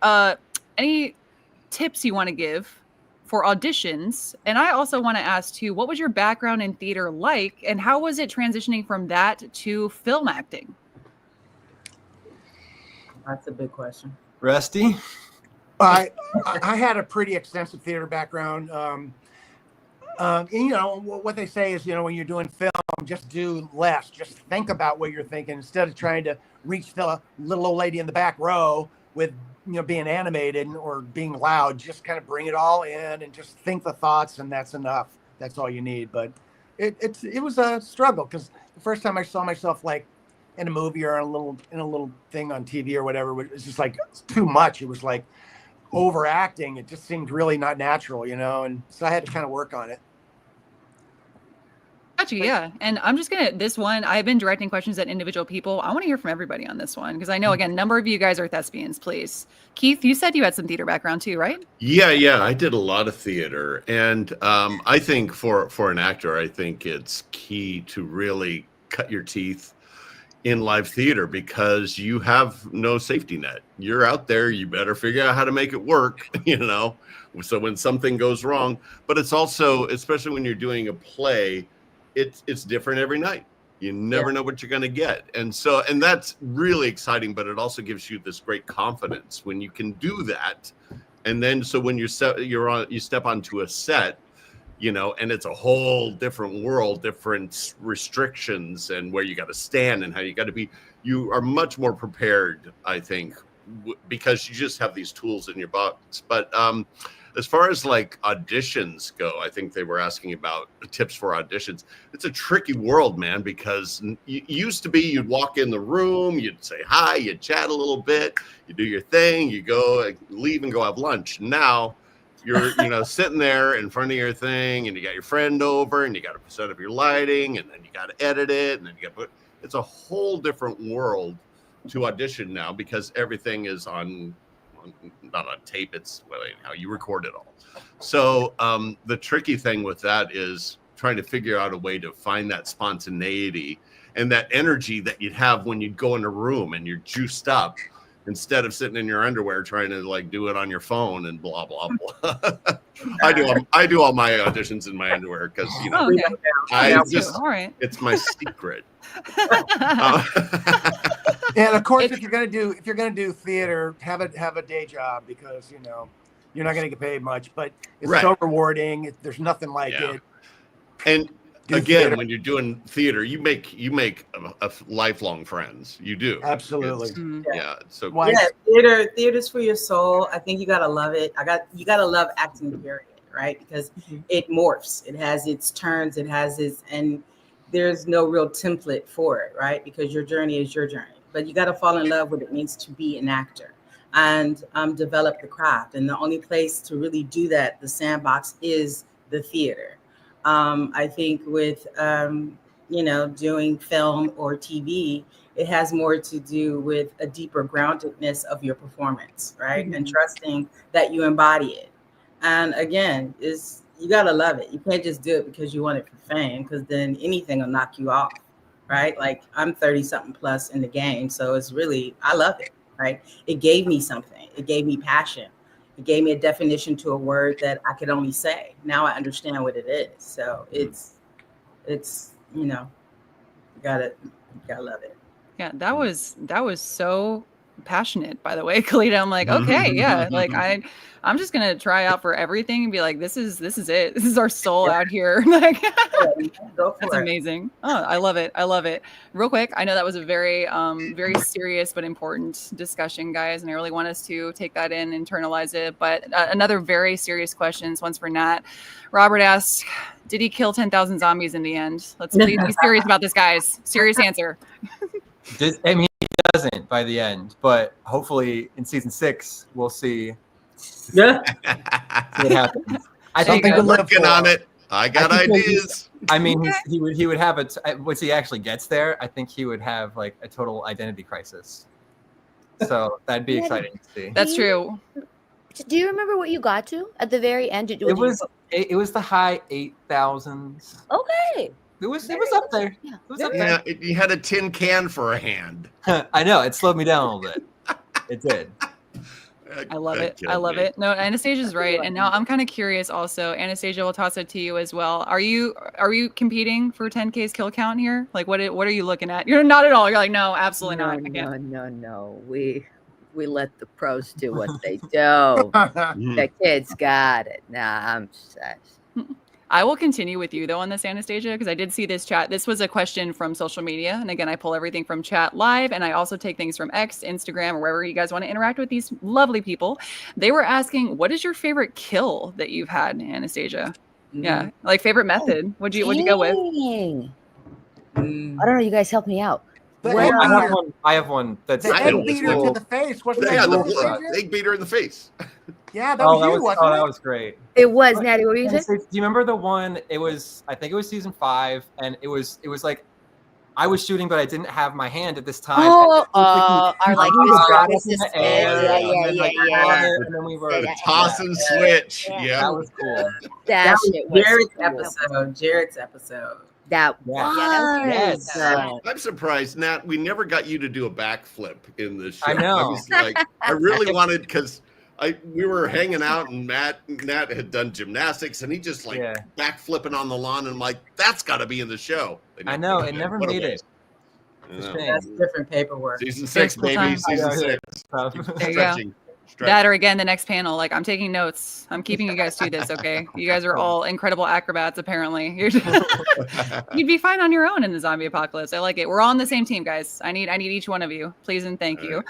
tips you want to give for auditions? And I also want to ask too, what was your background in theater like, and how was it transitioning from that to film acting? That's a big question. Rusty? I had a pretty extensive theater background. And, you know, what they say is, you know, when you're doing film, just do less. Just think about what you're thinking instead of trying to reach the little old lady in the back row with, you know, being animated or being loud. Just kind of bring it all in and just think the thoughts, and that's enough. That's all you need. But it was a struggle, because the first time I saw myself like in a movie or in a little thing on TV or whatever, it was just like too much. It was like overacting. It just seemed really not natural, you know, and so I had to kind of work on it. Gotcha, yeah. And I'm just gonna, this one, I've been directing questions at individual people. I want to hear from everybody on this one, because I know, again, a number of you guys are thespians. Please, Keith, you said you had some theater background too, right? Yeah, I did a lot of theater, and I think for an actor, I think it's key to really cut your teeth in live theater, because you have no safety net. You're out there, you better figure out how to make it work, you know, so when something goes wrong. But it's also, especially when you're doing a play, it's different every night. You never know what you're going to get. And that's really exciting, but it also gives you this great confidence when you can do that. And then, so when you step onto a set, you know, and it's a whole different world, different restrictions, and where you got to stand and how you got to be, you are much more prepared, I think, because you just have these tools in your box. But as far as like auditions go, I think they were asking about tips for auditions. It's a tricky world, man, because it used to be you'd walk in the room, you'd say hi, you'd chat a little bit, you do your thing, you go leave and go have lunch. Now you're, you know, sitting there in front of your thing, and you got your friend over, and you got to set up your lighting, and then you got to edit it, and then you got to put. It's a whole different world to audition now, because everything is not on tape. It's how you record it all. So the tricky thing with that is trying to figure out a way to find that spontaneity and that energy that you'd have when you'd go in a room and you're juiced up, instead of sitting in your underwear trying to like do it on your phone and blah blah blah. I do all my auditions in my underwear, because, you know, it's my secret. And of course, if you're gonna do theater, have a day job, because, you know, you're not gonna get paid much, but it's so rewarding. There's nothing like it. And again, when you're doing theater, you make a lifelong friends. You do. Absolutely. Yeah. So theater's for your soul. I think you gotta love it. You gotta love acting, period, right? Because it morphs. It has its turns. It has and there's no real template for it, right? Because your journey is your journey. But you got to fall in love with what it means to be an actor and develop the craft. And the only place to really do that, the sandbox, is the theater. I think with, you know, doing film or TV, it has more to do with a deeper groundedness of your performance, right? And trusting that you embody it. And again, you got to love it. You can't just do it because you want it for fame, because then anything will knock you off. Right? Like, I'm 30 something plus in the game. So it's really, I love it. Right? It gave me something. It gave me passion. It gave me a definition to a word that I could only say. Now I understand what it is. So it's you know, you gotta love it. Yeah, that was so passionate, by the way, Kalita. I'm like, okay, yeah, like I'm just gonna try out for everything and be like, this is it. This is our soul out here. Like, Go that's for it. amazing. Oh, I love it. I love it. Real quick, I know that was a very very serious but important discussion, guys, and I really want us to take that in, internalize it. But another very serious question. This one's for Nat. Robert asked, did he kill 10,000 zombies in the end? Let's please be serious about this, guys. Serious answer. I mean, he doesn't by the end, but hopefully in season 6 we'll see Yeah. what happens. I think Something to live Working for. on it. I got I think ideas. I mean, he would have it once he actually gets there. I think he would have like a total identity crisis. So that'd be Yeah. exciting to see. That's true. Do you remember what you got to at the very end? Did, It was the high 8,000s. okay. It was up there. Yeah. It was up Yeah, you had a tin can for a hand. there. I know it slowed me down a little bit. It did. I love That it. I killed love me. it. No, Anastasia's right. And now I'm kind of curious also. Anastasia, we'll toss it to you as well. Are you competing for 10K's kill count here? Like what are you looking at? You're not at all. You're like, no, absolutely not. I can't. No. We let the pros do what they do. The kids got it. Nah, I'm set. I will continue with you though on this, Anastasia, because I did see this chat. This was a question from social media. And again, I pull everything from chat live and I also take things from X, Instagram, or wherever you guys want to interact with these lovely people. They were asking, what is your favorite kill that you've had, Anastasia? Yeah. Like favorite method. What'd you go with? Dang. Mm. I don't know. You guys help me out. The Well, egg I have one that's The I egg don't beater know. to the face. Wasn't Yeah, that the you, Anastasia? egg beater in the face. Yeah, that was you, wasn't that it? was great. It was Natty. What were you saying? Do you remember the one? I think it was season 5, and it was like I was shooting, but I didn't have my hand at this time. Oh, our like got Mr. us in the Smith. air, Yeah, and then, like, yeah. and then we were Yeah. Toss and switch. Yeah. Yeah. that was cool. That That shit was was Jared's episode. That Yeah. was. Yes. I'm surprised, Nat. We never got you to do a backflip in this show. I know. was like, I really wanted because we were hanging out and Nat had done gymnastics and he just like Yeah. backflipping on the lawn and I'm like, that's got to be in the show. They I never know put it never What made was. it. I It's a know. shame. That's different paperwork. Season 6, Baseball baby. time. Season I know, 6. So- There you go. Stretching. That or again, the next panel. Like I'm taking notes. I'm keeping you guys to this. Okay. You guys are all incredible acrobats, apparently. You'd be fine on your own in the zombie apocalypse. I like it. We're all on the same team, guys. I need each one of you. Please and thank you.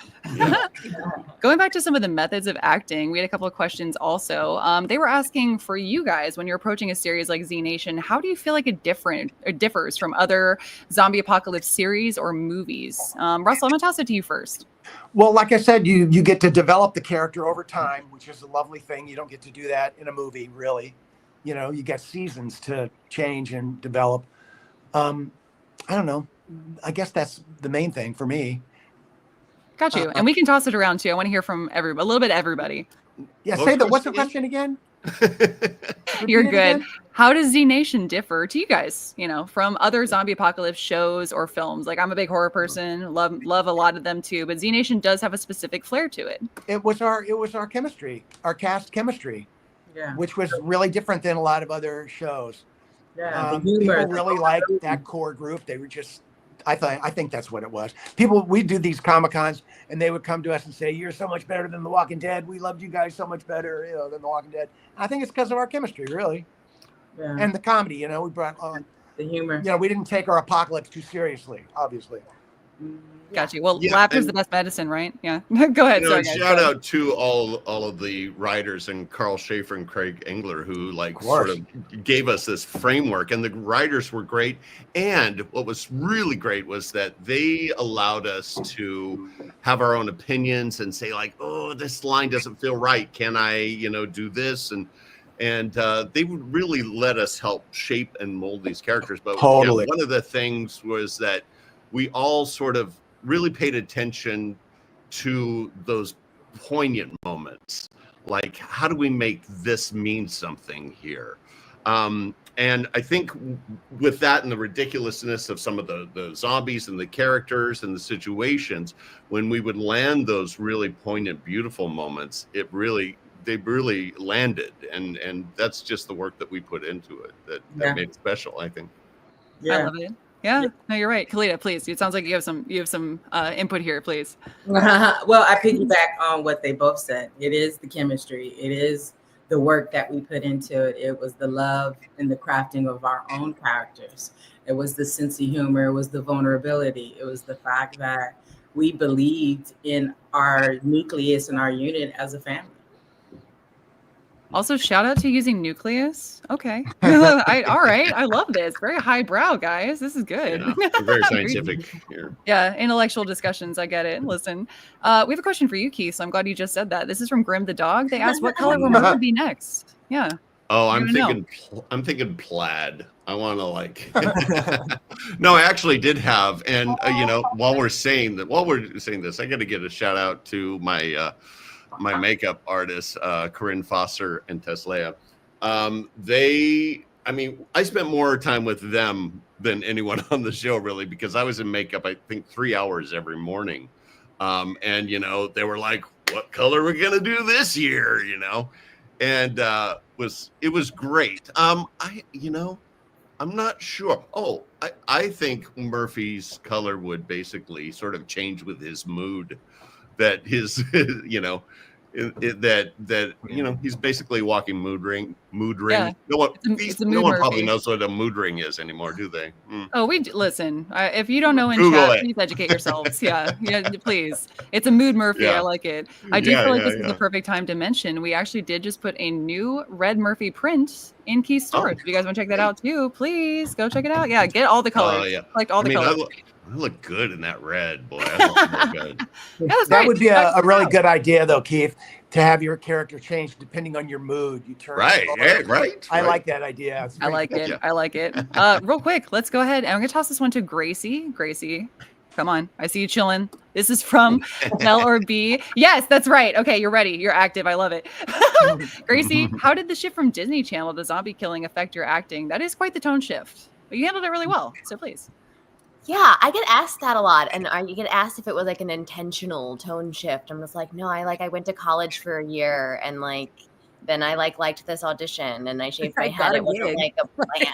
Going back to some of the methods of acting, we had a couple of questions also. They were asking for you guys when you're approaching a series like Z Nation, how do you feel like it differs from other zombie apocalypse series or movies? Russell, I'm gonna toss it to you first. Well, like I said, you get to develop the character over time, which is a lovely thing. You don't get to do that in a movie, really. You know, you get seasons to change and develop. I don't know. I guess that's the main thing for me. Got you. And we can toss it around too. I want to hear from a little bit of everybody. Yeah, What say that. was What's the the question again? You're Repeat it good. again? How does Z Nation differ to you guys, from other zombie apocalypse shows or films? Like I'm a big horror person, love a lot of them too, but Z Nation does have a specific flair to it. It was our chemistry, our cast chemistry, Yeah. which was really different than a lot of other shows. Yeah. The People humor. really liked that core group. They were just, I think that's what it was. We do these Comic-Cons and they would come to us and say, "You're so much better than The Walking Dead. We loved you guys so much better, than The Walking Dead." I think it's because of our chemistry, really, Yeah. and the comedy. We brought on. The humor. We didn't take our apocalypse too seriously, obviously. Got you. Well, Yeah, laughter's and- the best medicine, right? Yeah. Go ahead. Sorry, guys. Shout out to all of the writers and Carl Schaefer and Craig Engler who sort of gave us this framework, and the writers were great. And what was really great was that they allowed us to have our own opinions and say like, "Oh, this line doesn't feel right. Can I, do this?" And they would really let us help shape and mold these characters. But Totally. one of the things was that we all sort of really paid attention to those poignant moments. Like, how do we make this mean something here? And I think with that and the ridiculousness of some of the zombies and the characters and the situations, when we would land those really poignant, beautiful moments, it really they really landed, and that's just the work that we put into it that made it special, I think. I love it. Yeah, no, you're right. Kalita, please. It sounds like you have some input here, please. Well, I piggyback on what they both said. It is the chemistry. It is the work that we put into it. It was the love and the crafting of our own characters. It was the sense of humor. It was the vulnerability. It was the fact that we believed in our nucleus and our unit as a family. Also, shout out to using nucleus. Okay. All right. I love this. Very highbrow, guys. This is good. Yeah, very scientific here. Yeah, intellectual discussions. I get it. Listen, we have a question for you, Keith. So I'm glad you just said that. This is from Grim the Dog. They asked, what color will Murphy be next? Yeah. Oh, I'm thinking plaid. I want to like. No, I actually did have, and while we're saying this, I got to give a shout out to my my makeup artists, Corinne Foster and Tesla. I spent more time with them than anyone on the show, really, because I was in makeup, I think 3 hours every morning. And, they were like, what color are we going to do this year? And it was great. I'm not sure. Oh, I think Murphy's color would basically sort of change with his mood, that his, he's basically a walking mood ring. Yeah. No one probably Murphy. knows what a mood ring is anymore, do they? Oh, listen. If you don't know in Google chat, it. please educate yourselves. Yeah, please. It's a mood Murphy. Yeah. I like it. I do feel like this is the perfect time to mention we actually did just put a new red Murphy print in Keith's storage. If you guys want to check that out too, please go check it out. Yeah, get all the colors. Like all the colors. I look good in that red, boy. I look good. That would be a really good idea, though, Keith, to have your character change depending on your mood. You turn right. I like that idea. I like it. Yeah. I like it. Real quick, let's go ahead and I'm gonna toss this one to Gracie. Gracie, come on. I see you chilling. This is from L or B. Yes, that's right. Okay, you're ready. You're active. I love it. Gracie, how did the shift from Disney Channel to zombie killing affect your acting? That is quite the tone shift. But you handled it really well. So please. Yeah, I get asked that a lot, and you get asked if it was like an intentional tone shift. I'm just like, no, I went to college for a year, and then I liked this audition, and I shaved my head. It wasn't like a plan.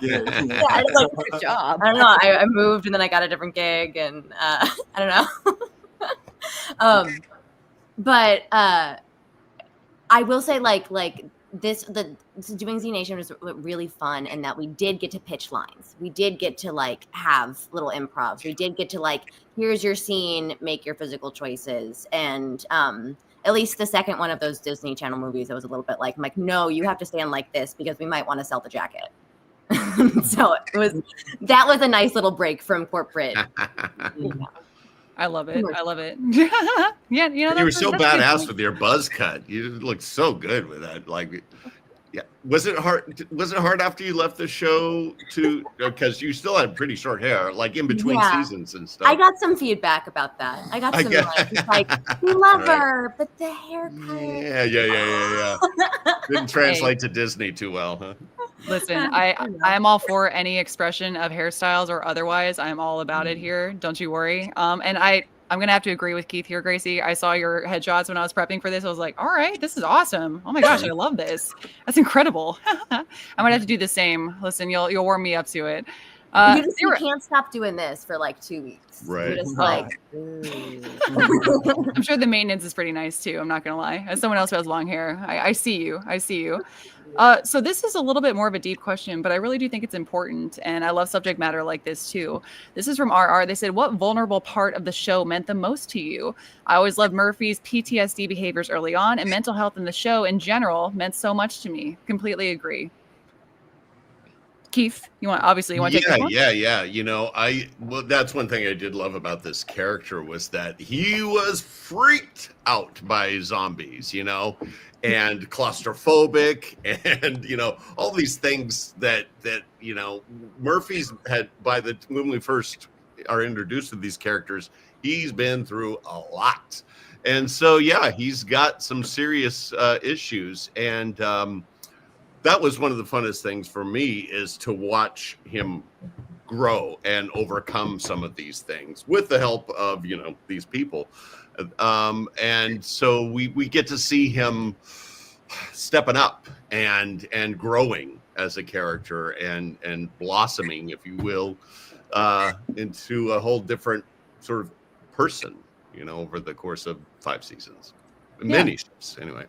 Yeah, I was like, good job. I don't know. I moved, and then I got a different gig, and I don't know. But I will say, doing Z Nation was really fun, and that we did get to pitch lines. We did get to have little improvs. We did get to here's your scene, make your physical choices. And at least the second one of those Disney Channel movies, it was a little bit I'm like, no, you have to stand like this because we might want to sell the jacket. So that was a nice little break from corporate. I love it. I love it. Yeah, you were so badass with your buzz cut. You looked so good with that. Yeah. Was it hard after you left the show because you still had pretty short hair, in between seasons and stuff? I got some feedback about that. I got some we love her, but the haircut. Yeah. Didn't translate to Disney too well, huh? Listen, I am all for any expression of hairstyles or otherwise. I'm all about it here. Don't you worry. And I'm going to have to agree with Keith here, Gracie. I saw your headshots when I was prepping for this. I was like, all right, this is awesome. Oh my gosh, I love this. That's incredible. I might have to do the same. Listen, you'll warm me up to it. You can't stop doing this for 2 weeks. Right. You're just I'm sure the maintenance is pretty nice too. I'm not going to lie. As someone else who has long hair, I see you. I see you. So this is a little bit more of a deep question, but I really do think it's important. And I love subject matter like this too. This is from RR. They said, what vulnerable part of the show meant the most to you? I always loved Murphy's PTSD behaviors early on, and mental health in the show in general meant so much to me. Completely agree. Keith, you want to take this one? Yeah. That's one thing I did love about this character was that he was freaked out by zombies, and claustrophobic and, all these things that Murphy's had when we first are introduced to these characters, he's been through a lot. And so, yeah, he's got some serious issues. And, that was one of the funnest things for me is to watch him grow and overcome some of these things with the help of, you know, these people. And so we get to see him stepping up and growing as a character and blossoming, if you will, into a whole different sort of person, you know, over the course of 5 seasons. Many ships, anyway.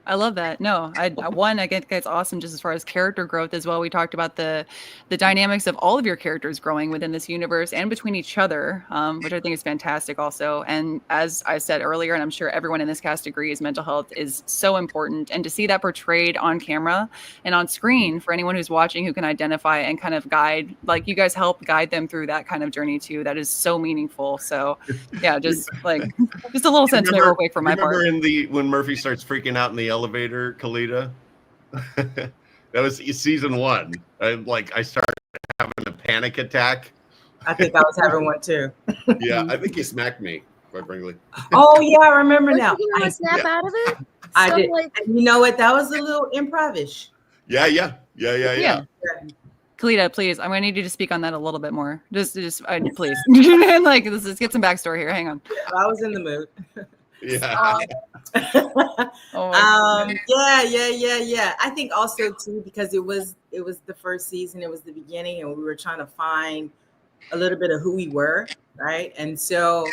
I love that. No, I think it's awesome just as far as character growth as well. We talked about the dynamics of all of your characters growing within this universe and between each other, which I think is fantastic also. And as I said earlier, and I'm sure everyone in this cast agrees, mental health is so important. And to see that portrayed on camera and on screen for anyone who's watching who can identify and kind of guide, like you guys help guide them through that kind of journey too, that is so meaningful. So yeah, just like, just a little sentiment real quick from my part. Remember when Murphy starts freaking out in the elevator, Kalita? That was season 1. I started having a panic attack. I think I was having one too. Yeah, I think he smacked me, quite frankly. Oh yeah, I remember now. I snap out of it. I So, did. like- And you know what? That was a little improvish. Yeah. Kalita, please, I'm going to need you to speak on that a little bit more. Just please. Like, let's get some backstory here. Hang on. I was in the mood. Yeah. Oh my Yeah. I think also too, because it was the first season, it was the beginning, and we were trying to find a little bit of who we were, right? And so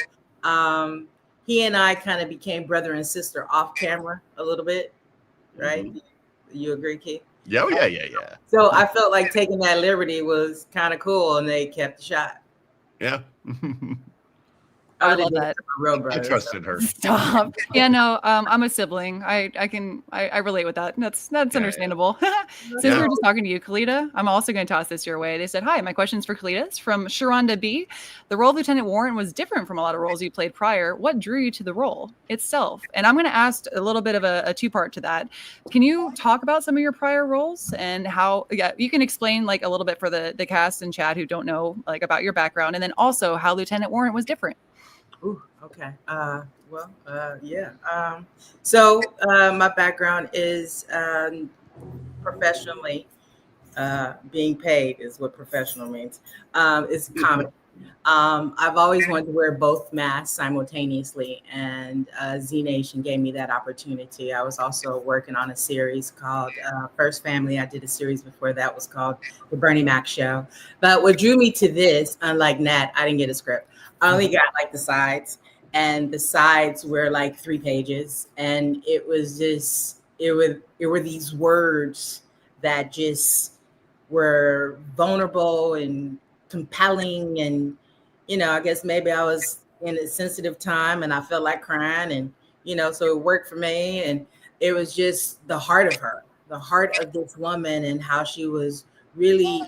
he and I kind of became brother and sister off camera a little bit, right? Mhm. You agree, Keith? Yeah. So I felt like taking that liberty was kind of cool, and they kept the shot. Yeah. I Other love than that. my real I brother, trusted her. Stop. Yeah, no, I'm a sibling. I relate with that. That's understandable. Since we were just talking to you, Kalita, I'm also going to toss this your way. They said, hi, my question's for Kalita. It's from Sharonda B. The role of Lieutenant Warren was different from a lot of roles you played prior. What drew you to the role itself? And I'm going to ask a little bit of a two-part to that. Can you talk about some of your prior roles and how, you can explain like a little bit for the cast and chat who don't know like about your background, and then also how Lieutenant Warren was different. Ooh, okay. Yeah. So my background is professionally being paid is what professional means. It's comedy. I've always wanted to wear both masks simultaneously, and Z Nation gave me that opportunity. I was also working on a series called First Family. I did a series before that was called The Bernie Mac Show. But what drew me to this, unlike Nat, I didn't get a script. I only got like the sides, and the sides were like 3 pages, and it was just it were these words that just were vulnerable and compelling, and I guess maybe I was in a sensitive time and I felt like crying, and so it worked for me. And it was just the heart of this woman, and how she was really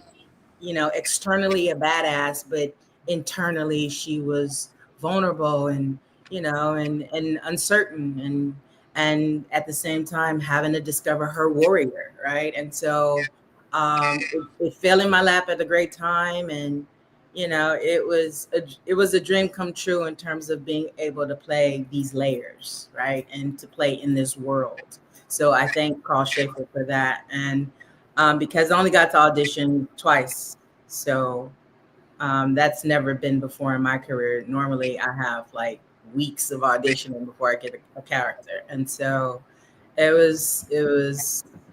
externally a badass, but internally she was vulnerable and and uncertain, and at the same time having to discover her warrior, right? And so it fell in my lap at a great time, and it was a dream come true in terms of being able to play these layers, right, and to play in this world. So I thank Carl Schaefer for that, and because I only got to audition twice, so that's never been before in my career. Normally I have like weeks of auditioning before I get a character, and so it was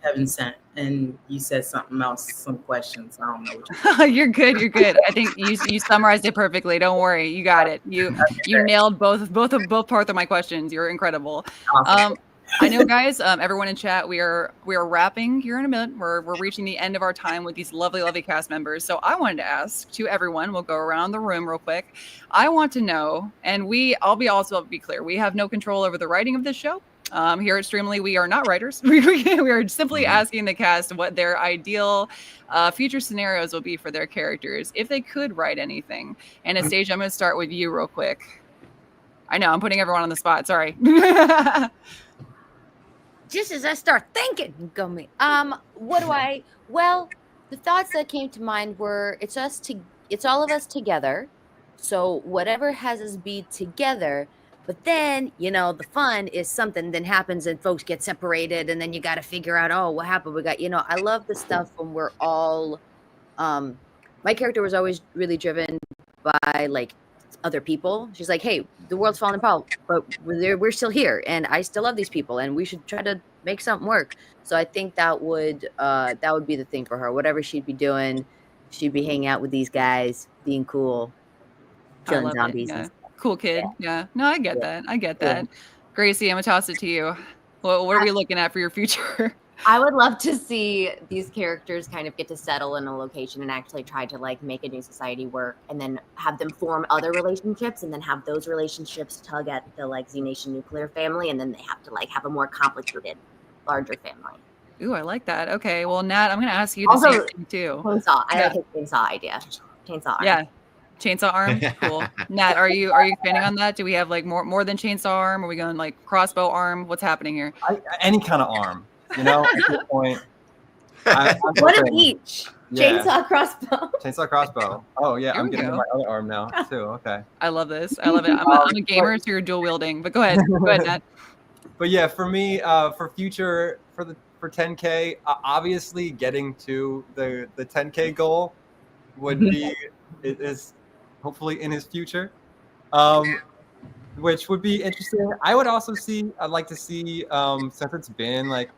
heaven sent. And you said something else, some questions. I don't know what You're good. I think you summarized it perfectly. Don't worry, you got it. You nailed both parts of my questions. You're incredible. Awesome. I know, guys. Everyone in chat, we are wrapping here in a minute. We're reaching the end of our time with these lovely cast members. So I wanted to ask to everyone. We'll go around the room real quick. I want to know, and I'll be clear. We have no control over the writing of this show. Here at Streamly, we are not writers. We are simply asking the cast what their ideal future scenarios will be for their characters if they could write anything. And Anastasia, I'm going to start with you real quick. I know I'm putting everyone on the spot. Sorry. Just as I start thinking, go me. What do I? Well, the thoughts that came to mind were it's all of us together. So whatever has us be together. But then, the fun is something that happens and folks get separated, and then you got to figure out, what happened? I love the stuff when we're all my character was always really driven by like other people. She's like, hey, the world's falling apart, but we're still here, and I still love these people, and we should try to make something work. So I think that would be the thing for her. Whatever she'd be doing, she'd be hanging out with these guys, being cool, I killing love it. zombies. Yeah. And Cool kid. Yeah. No, I get Yeah. that. I get Yeah. that. Gracie, I'm gonna toss it to you. What are we looking at for your future? I would love to see these characters kind of get to settle in a location and actually try to like make a new society work, and then have them form other relationships, and then have those relationships tug at the like Z Nation nuclear family, and then they have to like have a more complicated, larger family. Ooh, I like that. Okay. Well, Nat, I'm gonna ask you the Also- same thing too. Chainsaw. I Yeah. like his chainsaw idea. Chainsaw. Arm. Yeah. Chainsaw arm. Cool. Nat, are you expanding on that? Do we have like more than chainsaw arm? Are we going like crossbow arm? What's happening here? Any kind of arm, you know. At this point, I'm One of hoping- each. Yeah. Chainsaw, crossbow. Chainsaw crossbow. Oh yeah, There I'm we getting go. my other arm now too. Okay. I love this. I love it. I'm a gamer, so you're dual wielding. But go ahead. Go ahead, Nat. But yeah, for me, for 10K, obviously getting to the 10K goal would be is hopefully in his future, which would be interesting. I'd like to see since it's been like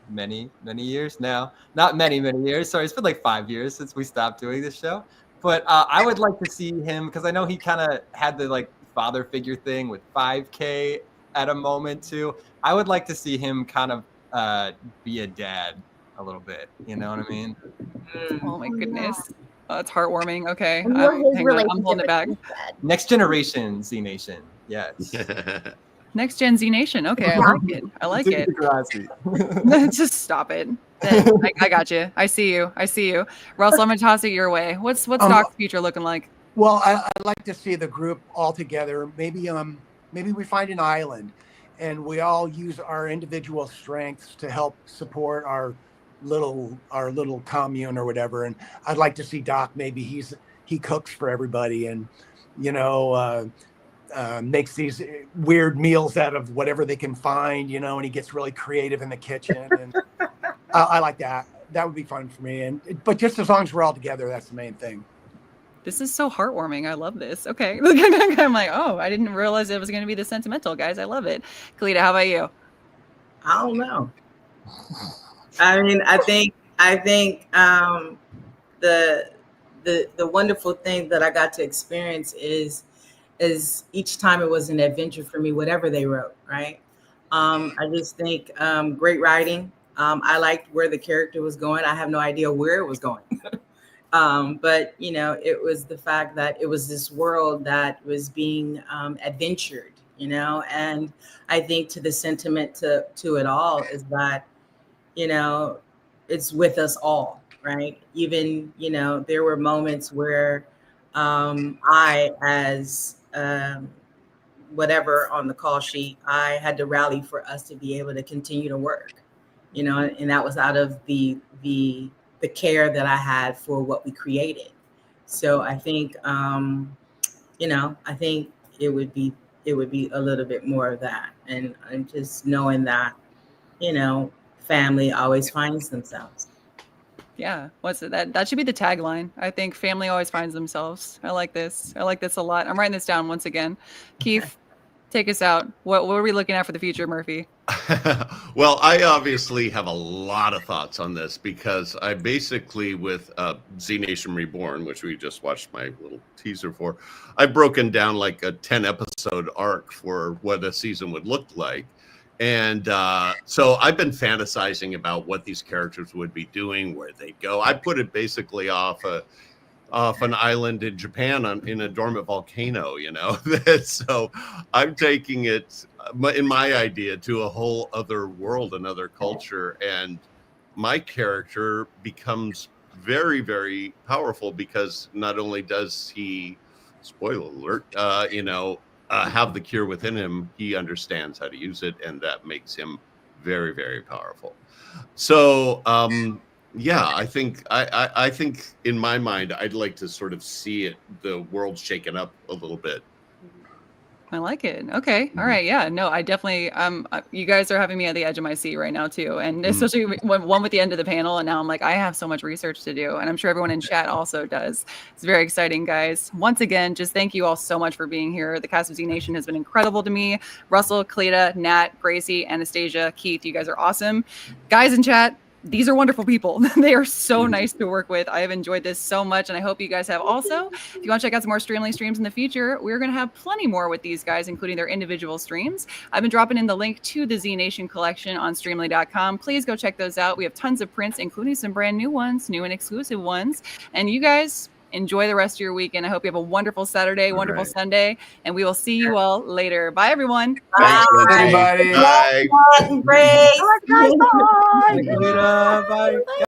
many years now, not many years. Sorry, it's been like 5 years since we stopped doing this show. But I would like to see him, because I know he kind of had the like father figure thing with 5K at a moment too. I would like to see him kind of be a dad a little bit. You know what I mean? Oh my goodness. Oh, that's heartwarming. Okay. And more his Hang on, I'm relationship holding it back. with his dad. Next generation Z Nation. Yes. Next Gen Z Nation. Okay, I like it. I like it. Degrassi. Just stop it. I got you. I see you. Russell, I'm gonna toss it your way. What's Doc's future looking like? Well, I'd like to see the group all together. Maybe we find an island, and we all use our individual strengths to help support our little commune or whatever. And I'd like to see Doc. Maybe he cooks for everybody, and makes these weird meals out of whatever they can find. And he gets really creative in the kitchen. And I like that. That would be fun for me. But just as long as we're all together, that's the main thing. This is so heartwarming. I love this. Okay. I'm like, oh, I didn't realize it was going to be this sentimental, guys. I love it. Kalita, how about you? I don't know. I mean, I think the wonderful thing that I got to experience is each time it was an adventure for me, whatever they wrote, right? I just think great writing. I liked where the character was going. I have no idea where it was going. But it was the fact that it was this world that was being adventured, and I think to the sentiment to it all is that, it's with us all, right? Even, there were moments where I, as whatever on the call sheet, I had to rally for us to be able to continue to work, and that was out of the care that I had for what we created. So I think, I think it would be a little bit more of that, and just knowing that, family always finds themselves. Yeah. What's it? That should be the tagline. I think family always finds themselves. I like this. I like this a lot. I'm writing this down once again. Keith, take us out. What are we looking at for the future, Murphy? Well, I obviously have a lot of thoughts on this because I basically, with Z Nation Reborn, which we just watched my little teaser for, I've broken down like a 10-episode arc for what a season would look like. And so I've been fantasizing about what these characters would be doing, where they'd go. I put it basically off an island in Japan in a dormant volcano, So I'm taking it in my idea to a whole other world, another culture. And my character becomes very, very powerful because not only does he, spoiler alert, have the cure within him, he understands how to use it, and that makes him very, very powerful. So, I think I think in my mind, I'd like to sort of see the world shaken up a little bit. I like it. Okay. All right. Yeah. No, I definitely, you guys are having me at the edge of my seat right now too. And especially one with the end of the panel. And now I'm like, I have so much research to do. And I'm sure everyone in chat also does. It's very exciting, guys. Once again, just thank you all so much for being here. The cast of Z Nation has been incredible to me. Russell, Kalita, Nat, Gracie, Anastasia, Keith, you guys are awesome. Guys in chat, these are wonderful people. They are so nice to work with. I have enjoyed this so much, and I hope you guys have also. If you want to check out some more Streamly streams in the future, we're going to have plenty more with these guys, including their individual streams. I've been dropping in the link to the Z Nation collection on Streamly.com. Please go check those out. We have tons of prints, including some brand new ones, new and exclusive ones. And you guys enjoy the rest of your weekend. I hope you have a wonderful Saturday, wonderful Sunday, and we will see you all later. Bye, everyone. Thanks, everybody. Bye. Great. Bye, guys. Bye. Kalita, bye.